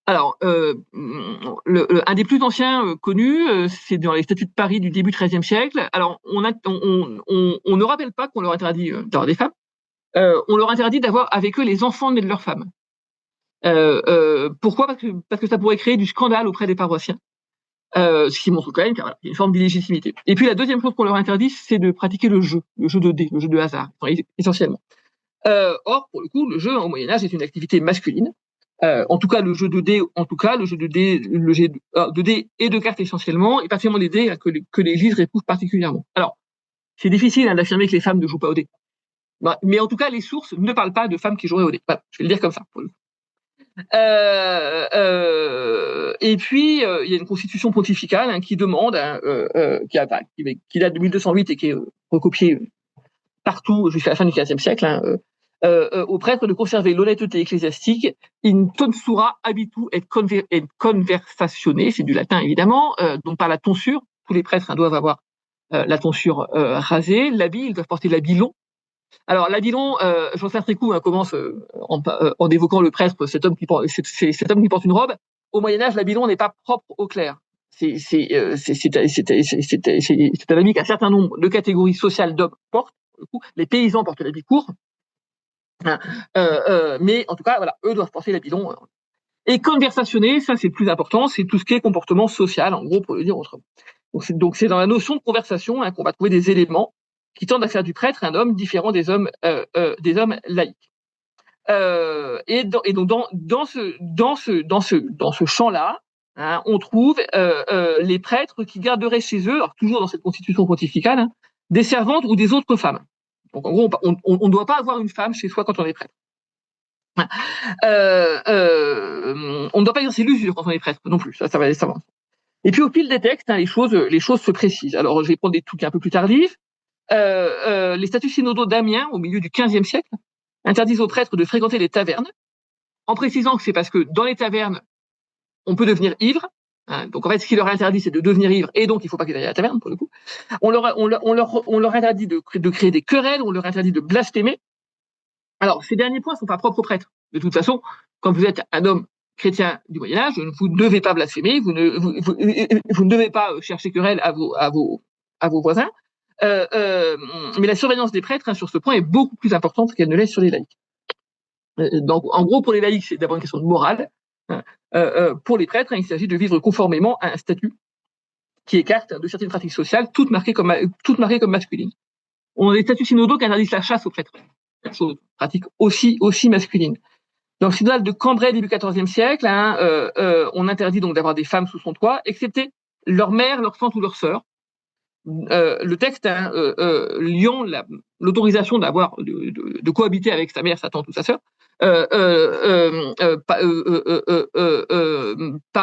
alors, un des plus anciens connus, c'est dans les statuts de Paris du début du XIIIe siècle. Alors, on ne rappelle pas qu'on leur interdit d'avoir des femmes. On leur interdit d'avoir avec eux les enfants nés de leurs femmes. Pourquoi ? Parce que ça pourrait créer du scandale auprès des paroissiens. Ce qui montre quand même qu'il y a une forme d'illégitimité. Et puis la deuxième chose qu'on leur interdit, c'est de pratiquer le jeu de dés, le jeu de hasard, essentiellement. Or, pour le coup, le jeu au Moyen-Âge est une activité masculine. En tout cas, le jeu de dés et de cartes essentiellement, et particulièrement les dés que l'Église réprouve particulièrement. Alors, c'est difficile d'affirmer que les femmes ne jouent pas aux dés. Mais en tout cas, les sources ne parlent pas de femmes qui joueraient aux dés. Voilà, je vais le dire comme ça. Pour le coup. Et puis, il y a une constitution pontificale qui demande, qui date de 1208 et qui est recopiée partout jusqu'à la fin du XVe siècle, aux prêtres de conserver l'honnêteté ecclésiastique, in tonsura habitu et conversatione, c'est du latin évidemment, donc par la tonsure, tous les prêtres doivent avoir la tonsure rasée, l'habit, ils doivent porter l'habit long. Alors l'habit long, Jean-Saint Tricou commence en évoquant le prêtre, cet homme qui porte une robe. Au Moyen-Âge, l'habit long n'est pas propre aux clercs. C'est un habit qu'un certain nombre de catégories sociales d'hommes portent. Les paysans portent l'habit court. Mais en tout cas, voilà, eux doivent porter l'habit long. Et conversationner, ça c'est le plus important, c'est tout ce qui est comportement social, en gros, pour le dire autrement. Donc c'est dans la notion de conversation qu'on va trouver des éléments qui tendent à faire du prêtre un homme différent des hommes laïcs. Et donc dans ce champ-là, hein, on trouve les prêtres qui garderaient chez eux, alors toujours dans cette constitution pontificale, des servantes ou des autres femmes. Donc en gros, on ne doit pas avoir une femme chez soi quand on est prêtre. On ne doit pas exercer l'usure quand on est prêtre non plus. Ça va. Et puis au fil des textes, hein, les choses se précisent. Alors je vais prendre des trucs un peu plus tardifs. Les statuts synodaux d'Amiens, au milieu du XVe siècle, interdisent aux prêtres de fréquenter les tavernes, en précisant que c'est parce que dans les tavernes, on peut devenir ivre. Hein, donc en fait, ce qui leur interdit, c'est de devenir ivre, et donc il ne faut pas qu'ils aillent à la taverne, pour le coup. On leur interdit de créer des querelles, on leur interdit de blasphémer. Alors, ces derniers points ne sont pas propres aux prêtres. De toute façon, quand vous êtes un homme chrétien du Moyen-Âge, vous ne devez pas blasphémer, vous ne devez pas chercher querelle à vos voisins. Mais la surveillance des prêtres sur ce point est beaucoup plus importante qu'elle ne l'est sur les laïcs. Donc, en gros, pour les laïcs, c'est d'abord une question de morale. Pour les prêtres, il s'agit de vivre conformément à un statut qui écarte de certaines pratiques sociales, toutes marquées comme masculines. On a des statuts synodaux qui interdisent la chasse aux prêtres, chose pratique aussi masculine. Dans le synodal de Cambrai, début XIVe siècle, on interdit donc d'avoir des femmes sous son toit, excepté leur mère, leur tante ou leur sœur. Le texte liant l'autorisation de cohabiter avec sa mère, sa tante ou sa sœur par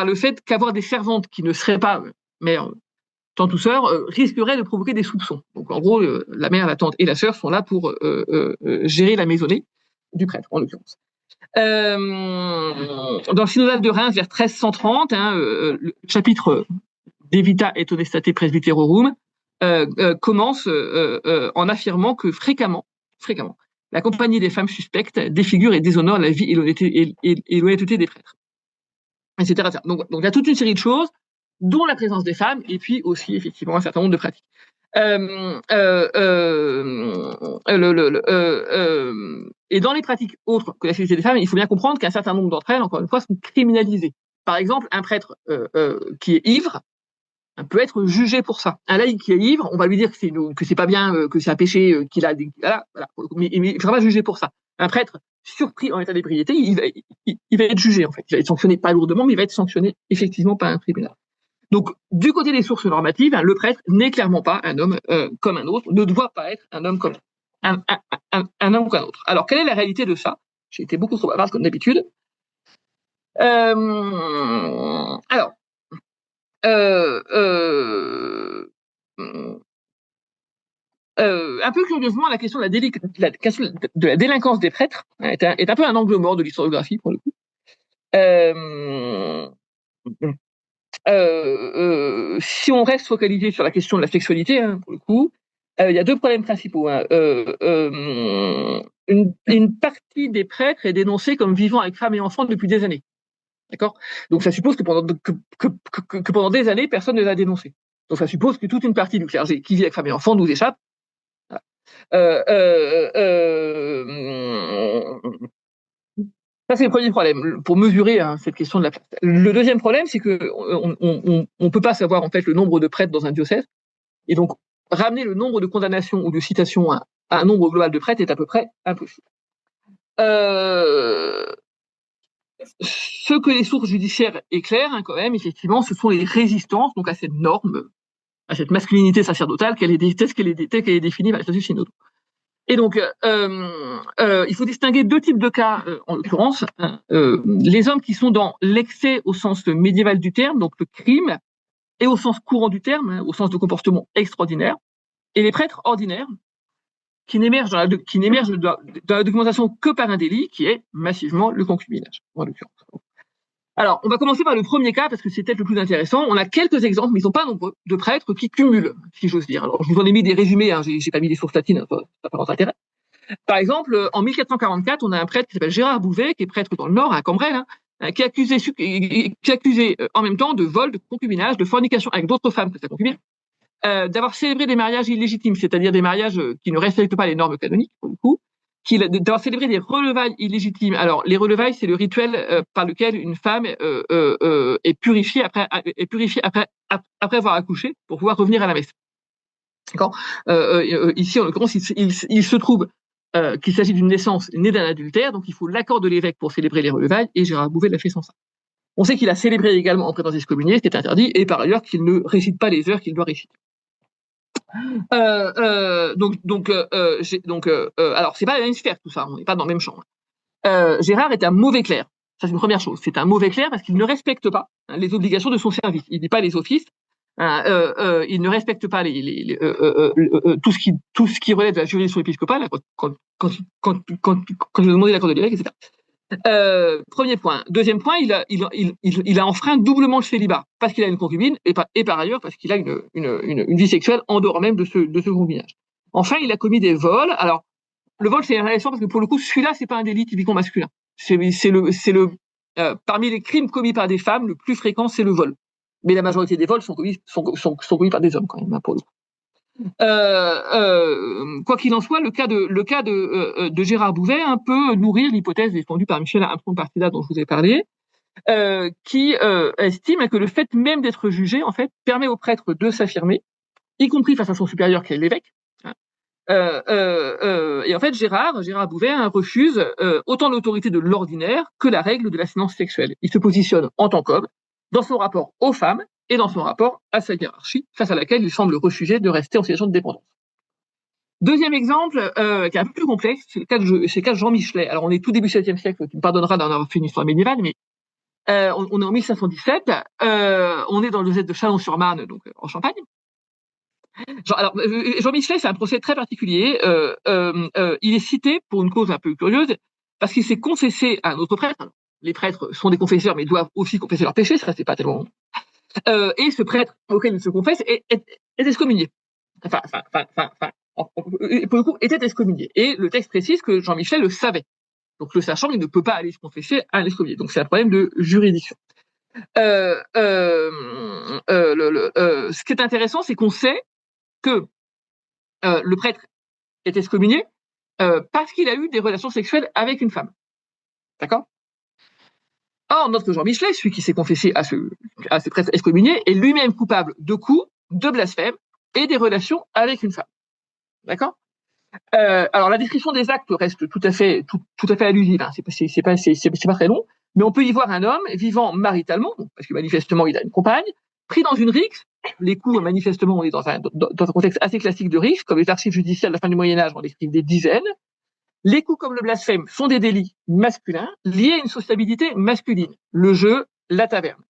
le fait qu'avoir des servantes qui ne seraient pas mères, tante ou sœur, risquerait de provoquer des soupçons. Donc en gros, la mère, la tante et la sœur sont là pour gérer la maisonnée du prêtre, en l'occurrence. Dans le synodal de Reims, vers 1330, le chapitre De Vita et Honestate Presbyterorum commence en affirmant que fréquemment, la compagnie des femmes suspectes défigure et déshonore la vie et l'honnêteté des prêtres, etc. Donc il y a toute une série de choses, dont la présence des femmes, et puis aussi effectivement un certain nombre de pratiques. Et dans les pratiques autres que la sexualité des femmes, il faut bien comprendre qu'un certain nombre d'entre elles, encore une fois, sont criminalisées. Par exemple, un prêtre qui est ivre peut être jugé pour ça. Un laïc qui est ivre, on va lui dire que c'est pas bien, que c'est un péché, qu'il a voilà. Mais il ne sera pas jugé pour ça. Un prêtre surpris en état d'ébriété, il va être jugé en fait. Il va être sanctionné pas lourdement, mais il va être sanctionné effectivement par un tribunal. Donc, du côté des sources normatives, le prêtre n'est clairement pas un homme comme un autre, ne doit pas être un homme comme un homme comme un autre. Alors, quelle est la réalité de ça? J'ai été beaucoup trop bavard comme d'habitude. Alors, un peu curieusement, la question de la délinquance des prêtres est un peu un angle mort de l'historiographie, pour le coup. Si on reste focalisé sur la question de la sexualité, pour le coup, il y a deux problèmes principaux. Une partie des prêtres est dénoncée comme vivant avec femmes et enfants depuis des années. D'accord ? Donc ça suppose que pendant des années, personne ne l'a dénoncé. Donc ça suppose que toute une partie du clergé qui vit avec femmes et enfants nous échappe. Ça, c'est le premier problème, pour mesurer cette question de la place. Le deuxième problème, c'est qu'on ne peut pas savoir en fait le nombre de prêtres dans un diocèse. Et donc, ramener le nombre de condamnations ou de citations à un nombre global de prêtres est à peu près impossible. Ce que les sources judiciaires éclairent, quand même, effectivement, ce sont les résistances donc à cette norme, à cette masculinité sacerdotale telle qu'elle est définie par les statuts synodaux. Et donc, il faut distinguer deux types de cas, en l'occurrence. Les hommes qui sont dans l'excès au sens médiéval du terme, donc le crime, et au sens courant du terme, au sens de comportement extraordinaire, et les prêtres ordinaires, qui n'émergent dans la documentation que par un délit, qui est massivement le concubinage, en l'occurrence. Alors, on va commencer par le premier cas, parce que c'est peut-être le plus intéressant. On a quelques exemples, mais ils ne sont pas nombreux, de prêtres qui cumulent, si j'ose dire. Alors, je vous en ai mis des résumés, j'ai pas mis des sources latines, ça n'a pas grand intérêt. Par exemple, en 1444, on a un prêtre qui s'appelle Gérard Bouvet, qui est prêtre dans le Nord, à Cambrai, qui est accusé en même temps de vol, de concubinage, de fornication avec d'autres femmes que sa concubine, d'avoir célébré des mariages illégitimes, c'est-à-dire des mariages qui ne respectent pas les normes canoniques, pour le coup, d'avoir célébré des relevailles illégitimes. Alors, les relevailles, c'est le rituel par lequel une femme est purifiée après avoir accouché pour pouvoir revenir à la messe. D'accord. Ici, en l'occurrence, il se trouve qu'il s'agit d'une naissance née d'un adultère, donc il faut l'accord de l'évêque pour célébrer les relevailles, et Gérard Bouvet l'a fait sans ça. On sait qu'il a célébré également en présence excommuniée, ce qui est interdit, et par ailleurs qu'il ne récite pas les heures qu'il doit réciter. Alors c'est pas la même sphère tout ça, on n'est pas dans le même champ. Gérard est un mauvais clerc, ça c'est une première chose. C'est un mauvais clerc parce qu'il ne respecte pas les obligations de son service. Il dit pas les offices, il ne respecte pas tout ce qui relève de la juridiction épiscopale quand je demandais l'accord de l'évêque, etc. Premier point. Deuxième point, il a enfreint doublement le célibat parce qu'il a une concubine et par ailleurs parce qu'il a une vie sexuelle en dehors même de ce concubinage. Enfin, il a commis des vols. Alors, le vol c'est intéressant parce que pour le coup, celui-là c'est pas un délit typiquement masculin. Parmi les crimes commis par des femmes, le plus fréquent c'est le vol. Mais la majorité des vols sont commis par des hommes quand même, pour le coup. Quoi qu'il en soit, le cas de Gérard Bouvet peut nourrir l'hypothèse défendue par Michel Armstrong-Partida dont je vous ai parlé, qui estime que le fait même d'être jugé en fait permet au prêtre de s'affirmer, y compris face à son supérieur qui est l'évêque. Et en fait, Gérard Bouvet refuse autant l'autorité de l'ordinaire que la règle de l'assinence sexuelle. Il se positionne en tant qu'homme dans son rapport aux femmes et dans son rapport à sa hiérarchie, face à laquelle il semble refuser de rester en situation de dépendance. Deuxième exemple, qui est un peu plus complexe, c'est le cas de Jean Michelet. Alors, on est tout début XVIIe siècle, tu me pardonneras d'en avoir fait une histoire médiévale, mais on est en 1517, on est dans le Z de Chalon-sur-Marne, donc en Champagne. Jean Michelet, c'est un procès très particulier. Il est cité pour une cause un peu curieuse, parce qu'il s'est confessé à un autre prêtre. Alors, les prêtres sont des confesseurs, mais doivent aussi confesser leurs péchés, ça c'est pas tellement... et ce prêtre auquel il se confesse est excommunié. Pour le coup, était excommunié. Et le texte précise que Jean Michelet le savait. Donc, le sachant, il ne peut pas aller se confesser à un excommunié. Donc, c'est un problème de juridiction. Ce qui est intéressant, c'est qu'on sait que le prêtre est excommunié parce qu'il a eu des relations sexuelles avec une femme. D'accord ? Or, notre Jean Michelet, celui qui s'est confessé à ce prêtre excommunié, est lui-même coupable de coups, de blasphème et des relations avec une femme. D'accord ? Alors, la description des actes reste tout à fait allusive. Hein. C'est pas très long, mais on peut y voir un homme vivant maritalement, parce que manifestement il a une compagne, pris dans une rixe. Les coups, manifestement, on est dans un contexte assez classique de rixe, comme les archives judiciaires de la fin du Moyen Âge en décrivent des dizaines. Les coups comme le blasphème sont des délits masculins liés à une sociabilité masculine, le jeu, la taverne.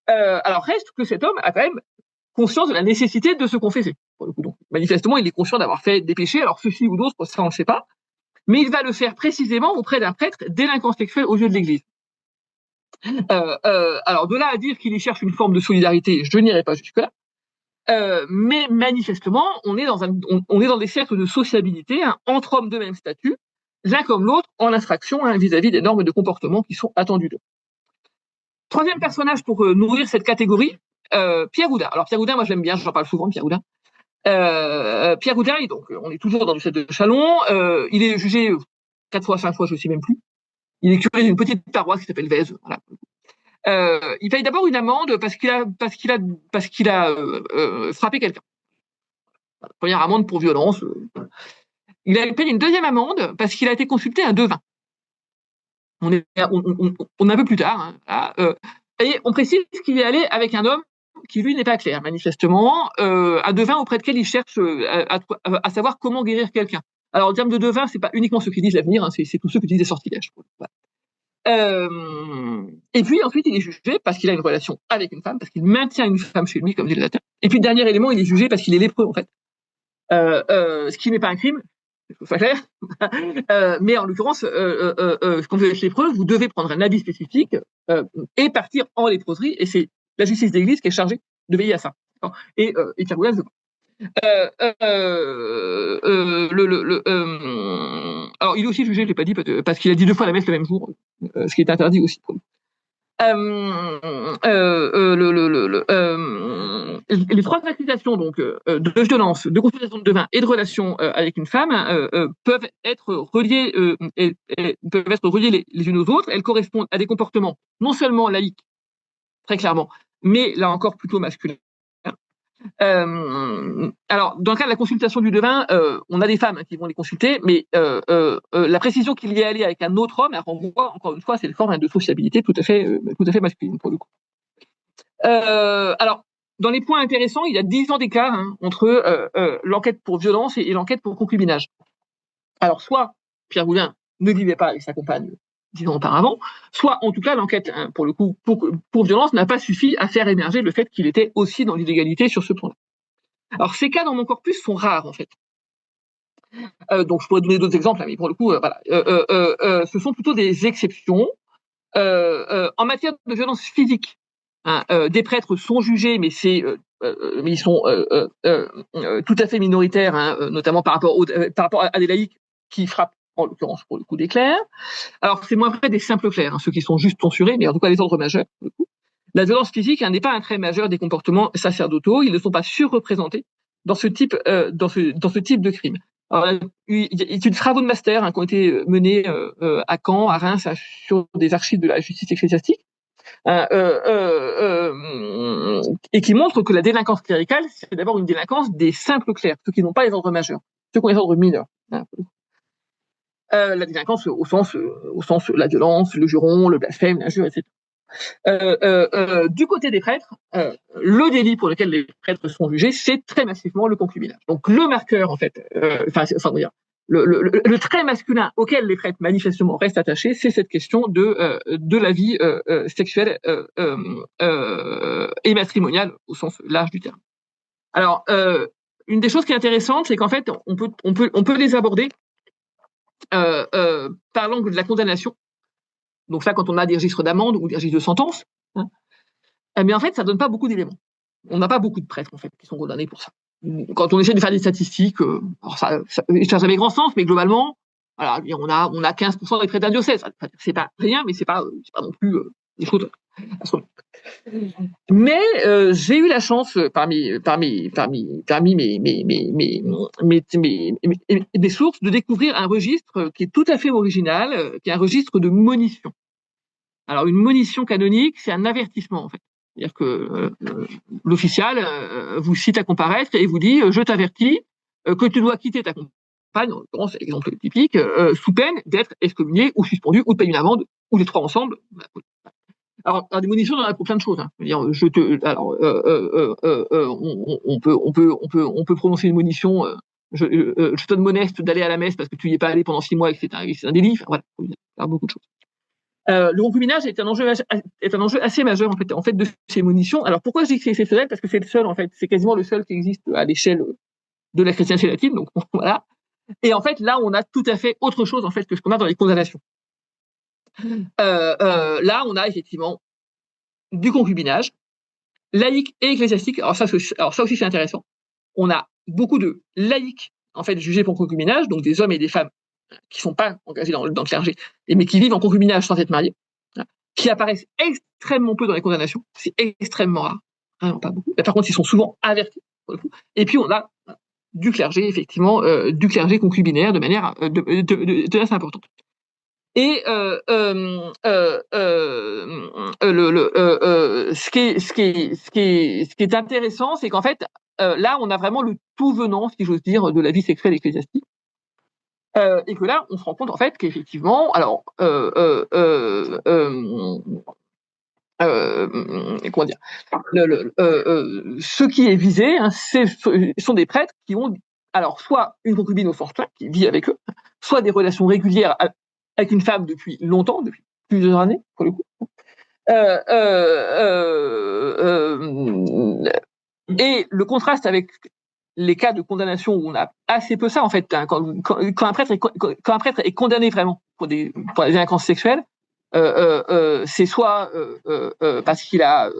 Alors reste que cet homme a quand même conscience de la nécessité de se confesser. Pour le coup, donc, manifestement, il est conscient d'avoir fait des péchés, alors ceci ou d'autres, ça on ne sait pas, mais il va le faire précisément auprès d'un prêtre délinquant sexuel aux yeux de l'Église. Alors de là à dire qu'il y cherche une forme de solidarité, je n'irai pas jusque-là. Mais manifestement, on est dans des cercles de sociabilité entre hommes de même statut, l'un comme l'autre, en infraction vis-à-vis des normes de comportement qui sont attendues d'eux. Troisième personnage pour nourrir cette catégorie, Pierre Houdin. Alors Pierre Houdin, moi je l'aime bien, j'en parle souvent de Pierre Houdin. Pierre Houdin, donc on est toujours dans le set de Chalon. Il est jugé 4 fois, 5 fois, je ne sais même plus. Il est curé d'une petite paroisse qui s'appelle Vèze. Voilà. Il paye d'abord une amende parce qu'il a frappé quelqu'un. Première amende pour violence. Il paye une deuxième amende parce qu'il a été consulté un devin. On est un peu plus tard. Hein, et on précise qu'il est allé avec un homme qui, lui, n'est pas clair, manifestement, un devin auprès de quel il cherche à savoir comment guérir quelqu'un. Alors, en termes de devin, c'est pas uniquement ceux qui disent l'avenir, hein, c'est tous ceux qui disent des sortilèges. Voilà. Et puis ensuite, il est jugé parce qu'il a une relation avec une femme, parce qu'il maintient une femme chez lui, comme dit le latin. Et puis, dernier élément, il est jugé parce qu'il est lépreux, en fait. Ce qui n'est pas un crime, c'est pas clair. Mais en l'occurrence, quand vous êtes lépreux, vous devez prendre un habit spécifique et partir en léproserie. Et c'est la justice d'église qui est chargée de veiller à ça. Et Pierre Houdin, alors, il est aussi jugé, je l'ai pas dit, parce qu'il a dit 2 fois la messe le même jour, ce qui est interdit aussi pour lui. Les 3 accusations donc de violence, de consultation de devin et de relation avec une femme peuvent être reliées les unes aux autres. Elles correspondent à des comportements non seulement laïques, très clairement, mais là encore plutôt masculins. Alors, dans le cas de la consultation du devin, on a des femmes qui vont les consulter, mais la précision qu'il y est allé avec un autre homme, elle renvoie, encore une fois, c'est une forme de sociabilité tout à fait masculine, pour le coup. Alors, dans les points intéressants, il y a 10 ans d'écart entre l'enquête pour violence et l'enquête pour concubinage. Alors, soit Pierre Houdin ne vivait pas avec sa compagne 10 ans auparavant, soit en tout cas l'enquête pour le coup pour violence n'a pas suffi à faire émerger le fait qu'il était aussi dans l'illégalité sur ce point-là. Alors ces cas dans mon corpus sont rares en fait. Donc je pourrais donner d'autres exemples, mais pour le coup voilà, ce sont plutôt des exceptions. En matière de violence physique, des prêtres sont jugés, mais mais ils sont tout à fait minoritaires, notamment par rapport à des laïcs qui frappent en l'occurrence pour le coup des clercs. Alors c'est moins vrai des simples clercs, ceux qui sont juste tonsurés, mais en tout cas les ordres majeurs. Pour le coup. La violence physique n'est pas un trait majeur des comportements sacerdotaux, ils ne sont pas surreprésentés dans ce type de crime. Alors, il y a des travaux de master qui ont été menés à Caen, à Reims, sur des archives de la justice ecclésiastique, et qui montrent que la délinquance cléricale, c'est d'abord une délinquance des simples clercs, ceux qui n'ont pas les ordres majeurs, ceux qui ont les ordres mineurs. La délinquance au sens la violence, le juron, le blasphème, l'injure, etc. Du côté des prêtres, le délit pour lequel les prêtres sont jugés, c'est très massivement le concubinage. Donc le marqueur, en fait, le trait masculin auquel les prêtres manifestement restent attachés, c'est cette question de la vie sexuelle et matrimoniale au sens large du terme. Alors, une des choses qui est intéressante, c'est qu'en fait, on peut les aborder par l'angle de la condamnation. Donc ça, quand on a des registres d'amende ou des registres de sentence, hein, mais en fait, ça donne pas beaucoup d'éléments. On n'a pas beaucoup de prêtres, en fait, qui sont condamnés pour ça. Quand on essaie de faire des statistiques, alors ça jamais grand sens, mais globalement, voilà, on a 15% des prêtres d'un diocèse. C'est pas rien, mais c'est pas non plus des choses astronomiques. Mais j'ai eu la chance parmi mes sources de découvrir un registre qui est tout à fait original, qui est un registre de monition. Alors une monition canonique, c'est un avertissement en fait. C'est-à-dire que l'official vous cite à comparaître et vous dit je t'avertis que tu dois quitter ta compagne, en l'occurrence c'est l'exemple typique, sous peine d'être excommunié ou suspendu ou de payer une amende ou les trois ensemble. Alors des monitions, on en a pour plein de choses. Hein. On peut prononcer une monition. Je te moneste d'aller à la messe parce que tu n'y es pas allé pendant 6 mois, etc. C'est un délit. Enfin, voilà, il y a beaucoup de choses. Le concubinage est un enjeu assez majeur en fait de ces monitions. Alors pourquoi je dis que c'est exceptionnel? Parce que c'est le seul en fait, c'est quasiment le seul qui existe à l'échelle de la chrétienté latine. Donc voilà. Et en fait là, on a tout à fait autre chose en fait que ce qu'on a dans les condamnations. Là, on a effectivement du concubinage, laïque et ecclésiastique. Alors ça aussi c'est intéressant. On a beaucoup de laïcs en fait jugés pour concubinage, donc des hommes et des femmes qui sont pas engagés dans le clergé, mais qui vivent en concubinage sans être mariés, qui apparaissent extrêmement peu dans les condamnations. C'est extrêmement rare, vraiment pas beaucoup. Mais par contre, ils sont souvent avertis. Pour le coup. Et puis on a du clergé, effectivement, du clergé concubinaire de manière assez importante. Et ce qui est intéressant, c'est qu'en fait, là, on a vraiment le tout venant, si j'ose dire, de la vie sexuelle ecclésiastique. Et que là, on se rend compte en fait qu'effectivement, alors, comment dire, ce qui est visé, hein, sont des prêtres qui ont, alors, soit une concubine au sens plein qui vit avec eux, soit des relations régulières avec une femme depuis longtemps, depuis plusieurs années pour le coup. Et le contraste avec les cas de condamnation où on a assez peu ça en fait, hein, quand un prêtre est condamné vraiment pour des délinquances sexuelles, c'est soit parce qu'il a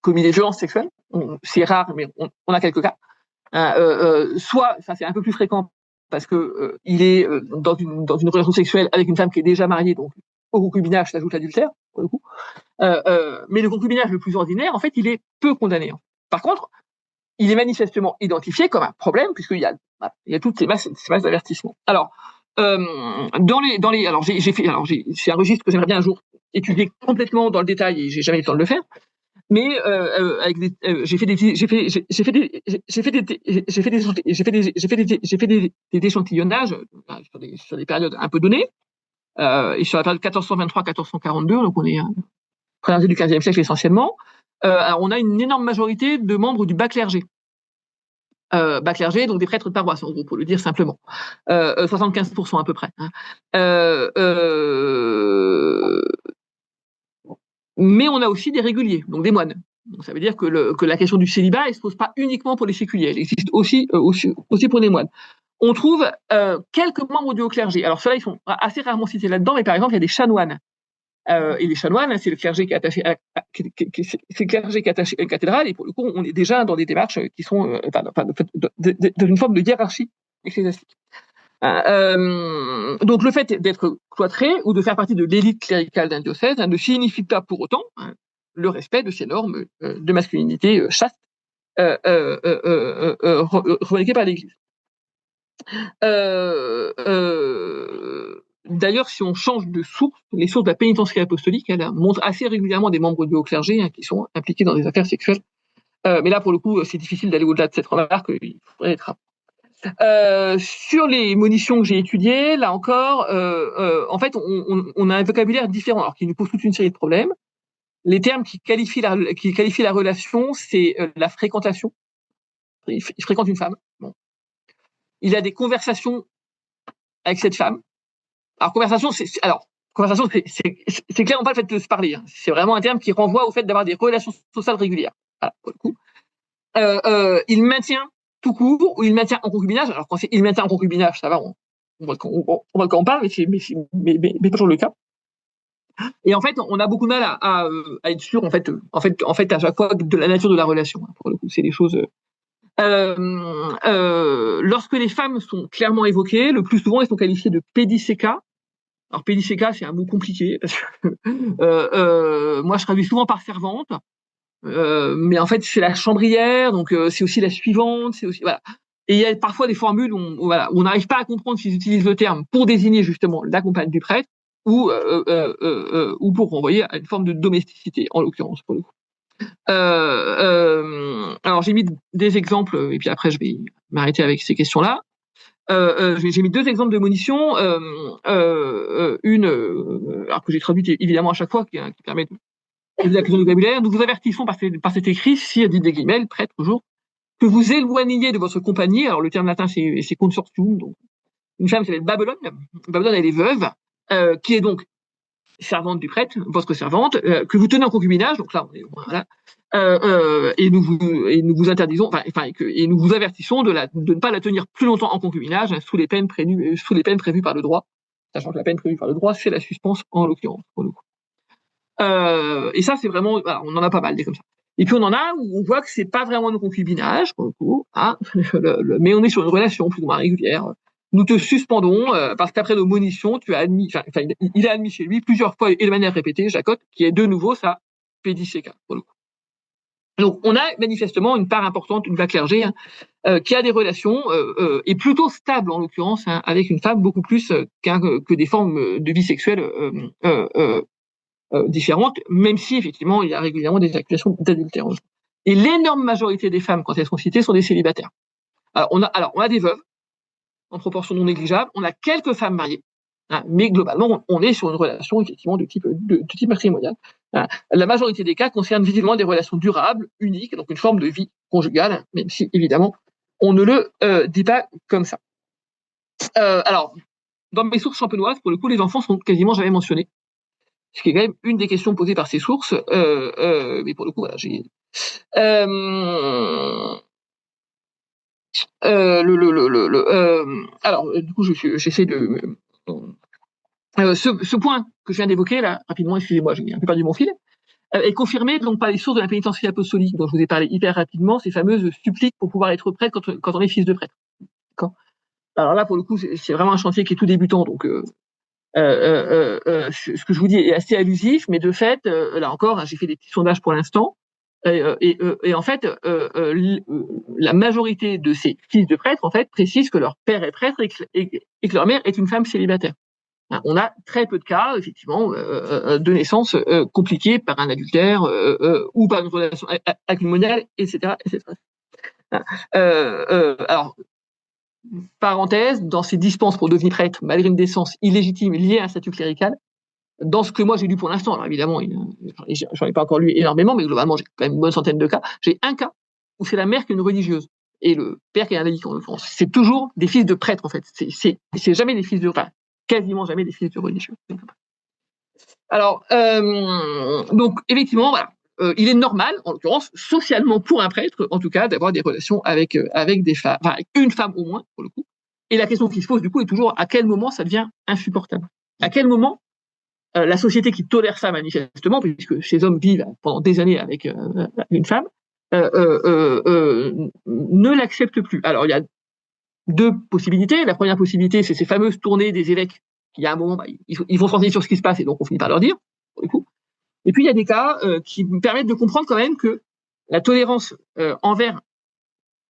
commis des violences sexuelles, c'est rare mais on a quelques cas, soit ça c'est un peu plus fréquent parce que il est dans une relation sexuelle avec une femme qui est déjà mariée, donc au concubinage s'ajoute l'adultère pour le coup. Mais le concubinage le plus ordinaire, en fait, il est peu condamné. Par contre, il est manifestement identifié comme un problème puisqu'il y a toutes ces masses d'avertissements. Alors, alors c'est un registre que j'aimerais bien un jour étudier complètement dans le détail et j'ai jamais eu le temps de le faire. Mais j'ai fait des échantillonnages sur des périodes un peu données et sur la période 1423-1442, donc on est présenté du XVe siècle essentiellement. Alors on a une énorme majorité de membres du bas clergé. Bas clergé, donc des prêtres de paroisse, en gros, pour le dire simplement. 75% à peu près. Hein. Mais on a aussi des réguliers, donc des moines. Donc ça veut dire que la question du célibat, elle se pose pas uniquement pour les séculiers, elle existe aussi pour les moines. On trouve quelques membres du haut clergé. Alors ceux-là, ils sont assez rarement cités là-dedans, mais par exemple, il y a des chanoines. Et les chanoines, c'est le clergé qui est attaché à la cathédrale, et pour le coup, on est déjà dans des démarches qui sont dans une forme de hiérarchie ecclésiastique. Donc le fait d'être cloîtré ou de faire partie de l'élite cléricale d'un diocèse ne signifie pas pour autant le respect de ces normes de masculinité chaste revendiquées par l'Église. D'ailleurs, si on change de source, les sources de la pénitentiaire apostolique, elles montrent assez régulièrement des membres du haut clergé qui sont impliqués dans des affaires sexuelles. Mais là, pour le coup, c'est difficile d'aller au-delà de cette remarque. Il faudrait être Sur les monitions que j'ai étudiées, là encore, en fait, on a un vocabulaire différent, alors qui nous pose toute une série de problèmes. Les termes qui qualifient la relation, c'est la fréquentation. Il fréquente une femme. Bon. Il a des conversations avec cette femme. Alors conversation, c'est clairement pas le fait de se parler. Hein. C'est vraiment un terme qui renvoie au fait d'avoir des relations sociales régulières. Voilà, pour le coup. Il maintient tout court ou il maintient en concubinage. Alors quand c'est il maintient en concubinage, ça va, on voit de quoi on parle, mais pas toujours le cas. Et en fait, on a beaucoup de mal à être sûr, en fait, à chaque fois de la nature de la relation. Hein, pour le coup, c'est des choses. Lorsque les femmes sont clairement évoquées, le plus souvent, elles sont qualifiées de pédicéca. Alors pédicéca, c'est un mot compliqué parce que moi, je traduis souvent par servante. Mais en fait, c'est la chambrière, donc c'est aussi la suivante, c'est aussi voilà. Et il y a parfois des formules où on n'arrive pas à comprendre s'ils utilisent le terme pour désigner justement la compagne du prêtre ou pour renvoyer à une forme de domesticité, en l'occurrence pour le coup. Alors j'ai mis des exemples et puis après je vais m'arrêter avec ces questions-là. J'ai mis deux exemples de monition, une alors que j'ai traduite évidemment à chaque fois qui permet de la question du vocabulaire. Nous vous avertissons par cet écrit, si dit des guillemets, prêtre toujours, que vous éloigniez de votre compagnie. Alors le terme latin c'est consortium, donc une femme s'appelle Babylone. Babylone elle est veuve, qui est donc servante du prêtre, votre servante, que vous tenez en concubinage. Donc là on est voilà. Et nous vous interdisons, et nous vous avertissons de ne pas la tenir plus longtemps en concubinage, hein, sous les peines prévues par le droit, sachant que la peine prévue par le droit c'est la suspense en l'occurrence pour le coup. Et ça c'est vraiment, voilà, on en a pas mal des comme ça. Et puis on en a où on voit que c'est pas vraiment le concubinage pour le coup, hein, mais on est sur une relation plus ou moins régulière. Nous te suspendons parce qu'après nos monitions, tu as admis, il a admis chez lui plusieurs fois et de manière répétée, Jacotte, qui est de nouveau sa pédicéca pour le coup. Donc, on a manifestement une part importante, une clergé, hein, qui a des relations et plutôt stables en l'occurrence, hein, avec une femme beaucoup plus que des formes de vie sexuelle différentes, même si effectivement il y a régulièrement des accusations d'adultère. Et l'énorme majorité des femmes, quand elles sont citées, sont des célibataires. Alors on a des veuves en proportion non négligeable, on a quelques femmes mariées. Hein, mais globalement, on est sur une relation effectivement de type matrimonial. Hein. La majorité des cas concernent visiblement des relations durables, uniques, donc une forme de vie conjugale, même si évidemment on ne le dit pas comme ça. Alors, dans mes sources champenoises, pour le coup, les enfants sont quasiment jamais mentionnés, ce qui est quand même une des questions posées par ces sources. Mais pour le coup, voilà, j'ai. Alors, du coup, j'essaie de. Ce point que je viens d'évoquer là, rapidement, excusez-moi, j'ai un peu perdu mon fil, est confirmé donc par les sources de la pénitentiaire apostolique dont je vous ai parlé hyper rapidement, ces fameuses suppliques pour pouvoir être prêtre quand on est fils de prêtre. D'accord. Alors là, pour le coup, c'est vraiment un chantier qui est tout débutant, donc ce que je vous dis est assez allusif, mais de fait, là encore, hein, j'ai fait des petits sondages pour l'instant, et en fait, la majorité de ces fils de prêtres, en fait, précisent que leur père est prêtre et que leur mère est une femme célibataire. On a très peu de cas, effectivement, de naissance compliquée par un adultère ou par une relation acrimoniale, etc., etc. Alors, parenthèse, dans ces dispenses pour devenir prêtre, malgré une naissance illégitime liée à un statut clérical, dans ce que moi j'ai lu pour l'instant, alors évidemment, j'en ai pas encore lu énormément, mais globalement, j'ai quand même une bonne centaine de cas. J'ai un cas où c'est la mère qui est une religieuse et le père qui est un laïc en l'occurrence. C'est toujours des fils de prêtres, en fait. C'est jamais des fils de prêtres. Quasiment jamais des fils de religieux. Alors, donc, effectivement, voilà. Il est normal, en l'occurrence, socialement pour un prêtre, en tout cas, d'avoir des relations avec des femmes, enfin, avec une femme au moins, pour le coup. Et la question qui se pose, du coup, est toujours à quel moment ça devient insupportable? À quel moment la société qui tolère ça manifestement, puisque ces hommes vivent pendant des années avec une femme, ne l'accepte plus. Alors, il y a deux possibilités. La première possibilité, c'est ces fameuses tournées des évêques qui, à un moment, ils vont se renseigner sur ce qui se passe et donc on finit par leur dire, pour le coup. Et puis, il y a des cas qui me permettent de comprendre quand même que la tolérance envers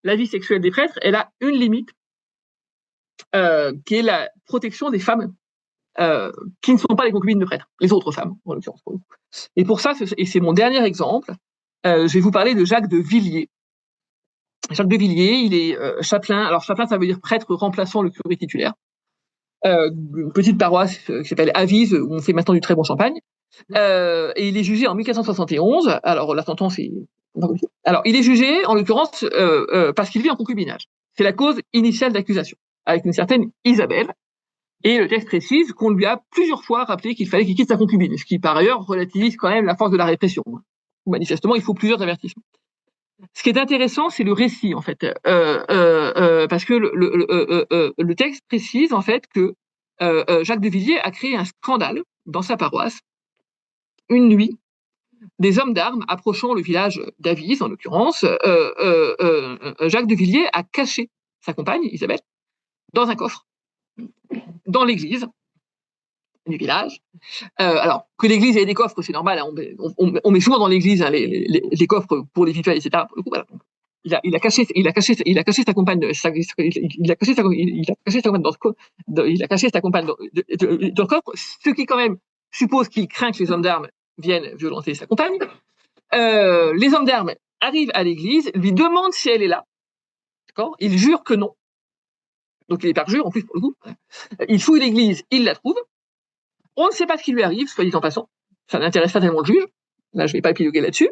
la vie sexuelle des prêtres, elle a une limite, qui est la protection des femmes qui ne sont pas les concubines de prêtres, les autres femmes, en l'occurrence. Et pour ça, et c'est mon dernier exemple, je vais vous parler de Jacques de Villiers. Jacques de Villiers, il est chapelain. Alors chapelain, ça veut dire prêtre remplaçant le curé titulaire. Une petite paroisse qui s'appelle Avise, où on fait maintenant du très bon champagne. Et il est jugé en 1471. Alors la sentence est... Alors il est jugé, en l'occurrence, parce qu'il vit en concubinage. C'est la cause initiale d'accusation, avec une certaine Isabelle. Et le texte précise qu'on lui a plusieurs fois rappelé qu'il fallait qu'il quitte sa concubine, ce qui par ailleurs relativise quand même la force de la répression. Manifestement, il faut plusieurs avertissements. Ce qui est intéressant, c'est le récit en fait, parce que le texte précise en fait que Jacques de Villiers a créé un scandale dans sa paroisse. Une nuit, des hommes d'armes approchant le village d'Avise, en l'occurrence, Jacques de Villiers a caché sa compagne Isabelle dans un coffre, dans l'église du village. Alors, que l'église ait des coffres, c'est normal, hein, on met souvent dans l'église hein, les coffres pour les rituels, etc. Pour le coup, voilà. Il a caché sa compagne, il a caché sa compagne dans le coffre, ce qui quand même suppose qu'il craint que les hommes d'armes viennent violenter sa compagne. Les hommes d'armes arrivent à l'église, lui demandent si elle est là, d'accord ? Il jure que non. Donc il est perjure en plus pour le coup. Il fouille l'église, il la trouve. On ne sait pas ce qui lui arrive, soit dit en passant. Ça n'intéresse pas tellement le juge. Là, je ne vais pas épiloguer là-dessus.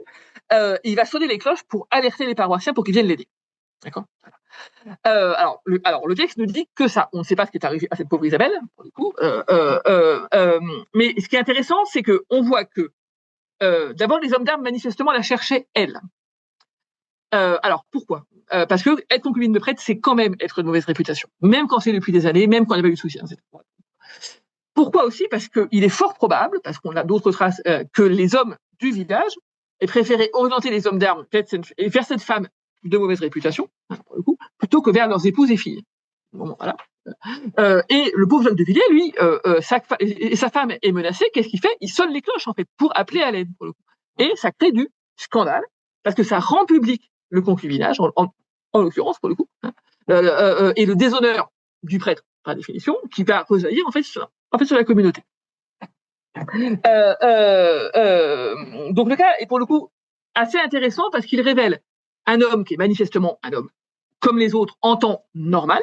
Il va sonner les cloches pour alerter les paroissiens pour qu'ils viennent l'aider. D'accord ? Alors, le texte ne dit que ça. On ne sait pas ce qui est arrivé à cette pauvre Isabelle, pour le coup. Mais ce qui est intéressant, c'est qu'on voit que d'abord, les hommes d'armes, manifestement, la cherchaient, elle. Alors, pourquoi ? Parce que être concubine de prêtre, c'est quand même être de mauvaise réputation. Même quand c'est depuis des années, même quand il n'y a pas eu de souci. Hein, pourquoi aussi ? Parce qu'il est fort probable, parce qu'on a d'autres traces, que les hommes du village aient préféré orienter les hommes d'armes vers cette femme de mauvaise réputation, hein, pour le coup, plutôt que vers leurs épouses et filles. Bon, voilà. Et le pauvre Jacques de Villiers, lui, sa femme est menacée, qu'est-ce qu'il fait ? Il sonne les cloches, en fait, pour appeler à l'aide, pour le coup. Et ça crée du scandale, parce que ça rend public le concubinage, en l'occurrence, pour le coup, hein, et le déshonneur du prêtre, par définition, qui va rejaillir, en fait, sur la communauté. Donc le cas est, pour le coup, assez intéressant, parce qu'il révèle un homme qui est manifestement un homme comme les autres en temps normal,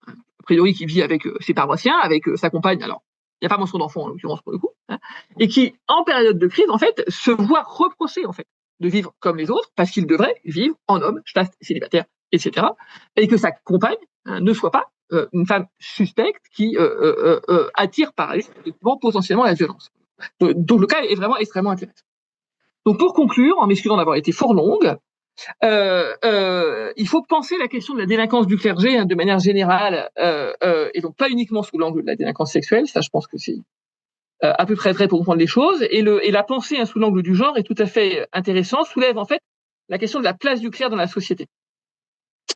a priori qui vit avec ses paroissiens, avec sa compagne, alors il n'y a pas mention d'enfant en l'occurrence pour le coup, hein, et qui, en période de crise, en fait, se voit reprocher en fait de vivre comme les autres, parce qu'il devrait vivre en homme, chaste, célibataire, etc., et que sa compagne ne soit pas une femme suspecte qui attire par ailleurs potentiellement la violence. Donc le cas est vraiment extrêmement intéressant. Donc pour conclure, en m'excusant d'avoir été fort longue, il faut penser la question de la délinquance du clergé de manière générale, et donc pas uniquement sous l'angle de la délinquance sexuelle, ça je pense que c'est à peu près vrai pour comprendre les choses, et la pensée sous l'angle du genre est tout à fait intéressante, soulève en fait la question de la place du clerc dans la société.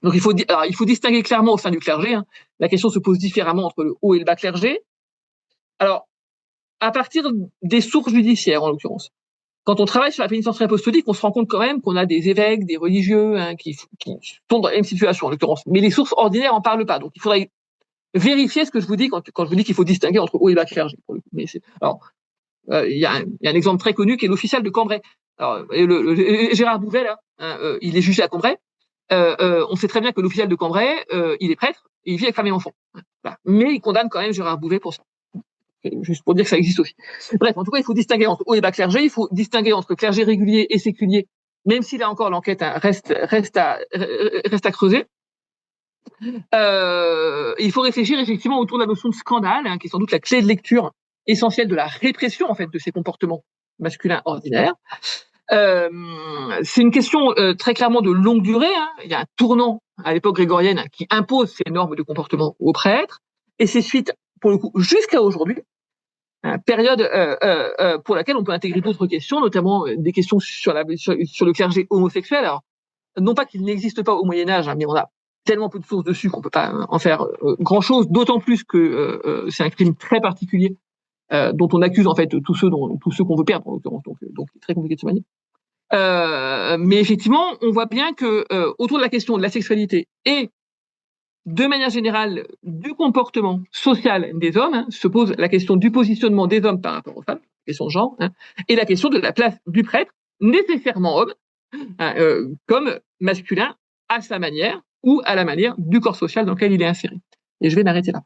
Donc il faut distinguer clairement au sein du clergé, hein, la question se pose différemment entre le haut et le bas clergé. Alors, à partir des sources judiciaires en l'occurrence, quand on travaille sur la pénitentiaire apostolique, on se rend compte quand même qu'on a des évêques, des religieux hein, qui sont dans la même situation en l'occurrence. Mais les sources ordinaires en parlent pas. Donc il faudrait vérifier ce que je vous dis quand je vous dis qu'il faut distinguer entre haut et bas clergé. Mais il y a un exemple très connu qui est l'official de Cambrai. Alors, Gérard Bouvet, là, il est jugé à Cambrai. On sait très bien que l'official de Cambrai, il est prêtre et il vit avec femme et enfant. Voilà. Mais il condamne quand même Gérard Bouvet pour ça. Juste pour dire que ça existe aussi. Bref, en tout cas, il faut distinguer entre haut et bas clergé, il faut distinguer entre clergé régulier et séculier, même si là encore l'enquête reste à creuser. Il faut réfléchir effectivement autour de la notion de scandale, hein, qui est sans doute la clé de lecture essentielle de la répression en fait de ces comportements masculins ordinaires. C'est une question très clairement de longue durée. Hein. Il y a un tournant à l'époque grégorienne qui impose ces normes de comportement aux prêtres, et c'est suite, pour le coup, jusqu'à aujourd'hui, période pour laquelle on peut intégrer d'autres questions, notamment des questions sur le clergé homosexuel. Alors, non pas qu'il n'existe pas au Moyen-Âge, hein, mais on a tellement peu de sources dessus qu'on peut pas en faire grand-chose, d'autant plus que c'est un crime très particulier dont on accuse en fait tous ceux qu'on veut perdre en l'occurrence, donc c'est très compliqué de se manier. Mais effectivement, on voit bien que autour de la question de la sexualité et de manière générale du comportement social des hommes, hein, se pose la question du positionnement des hommes par rapport aux femmes, question de genre, hein, et la question de la place du prêtre, nécessairement homme, hein, comme masculin à sa manière ou à la manière du corps social dans lequel il est inséré. Et je vais m'arrêter là.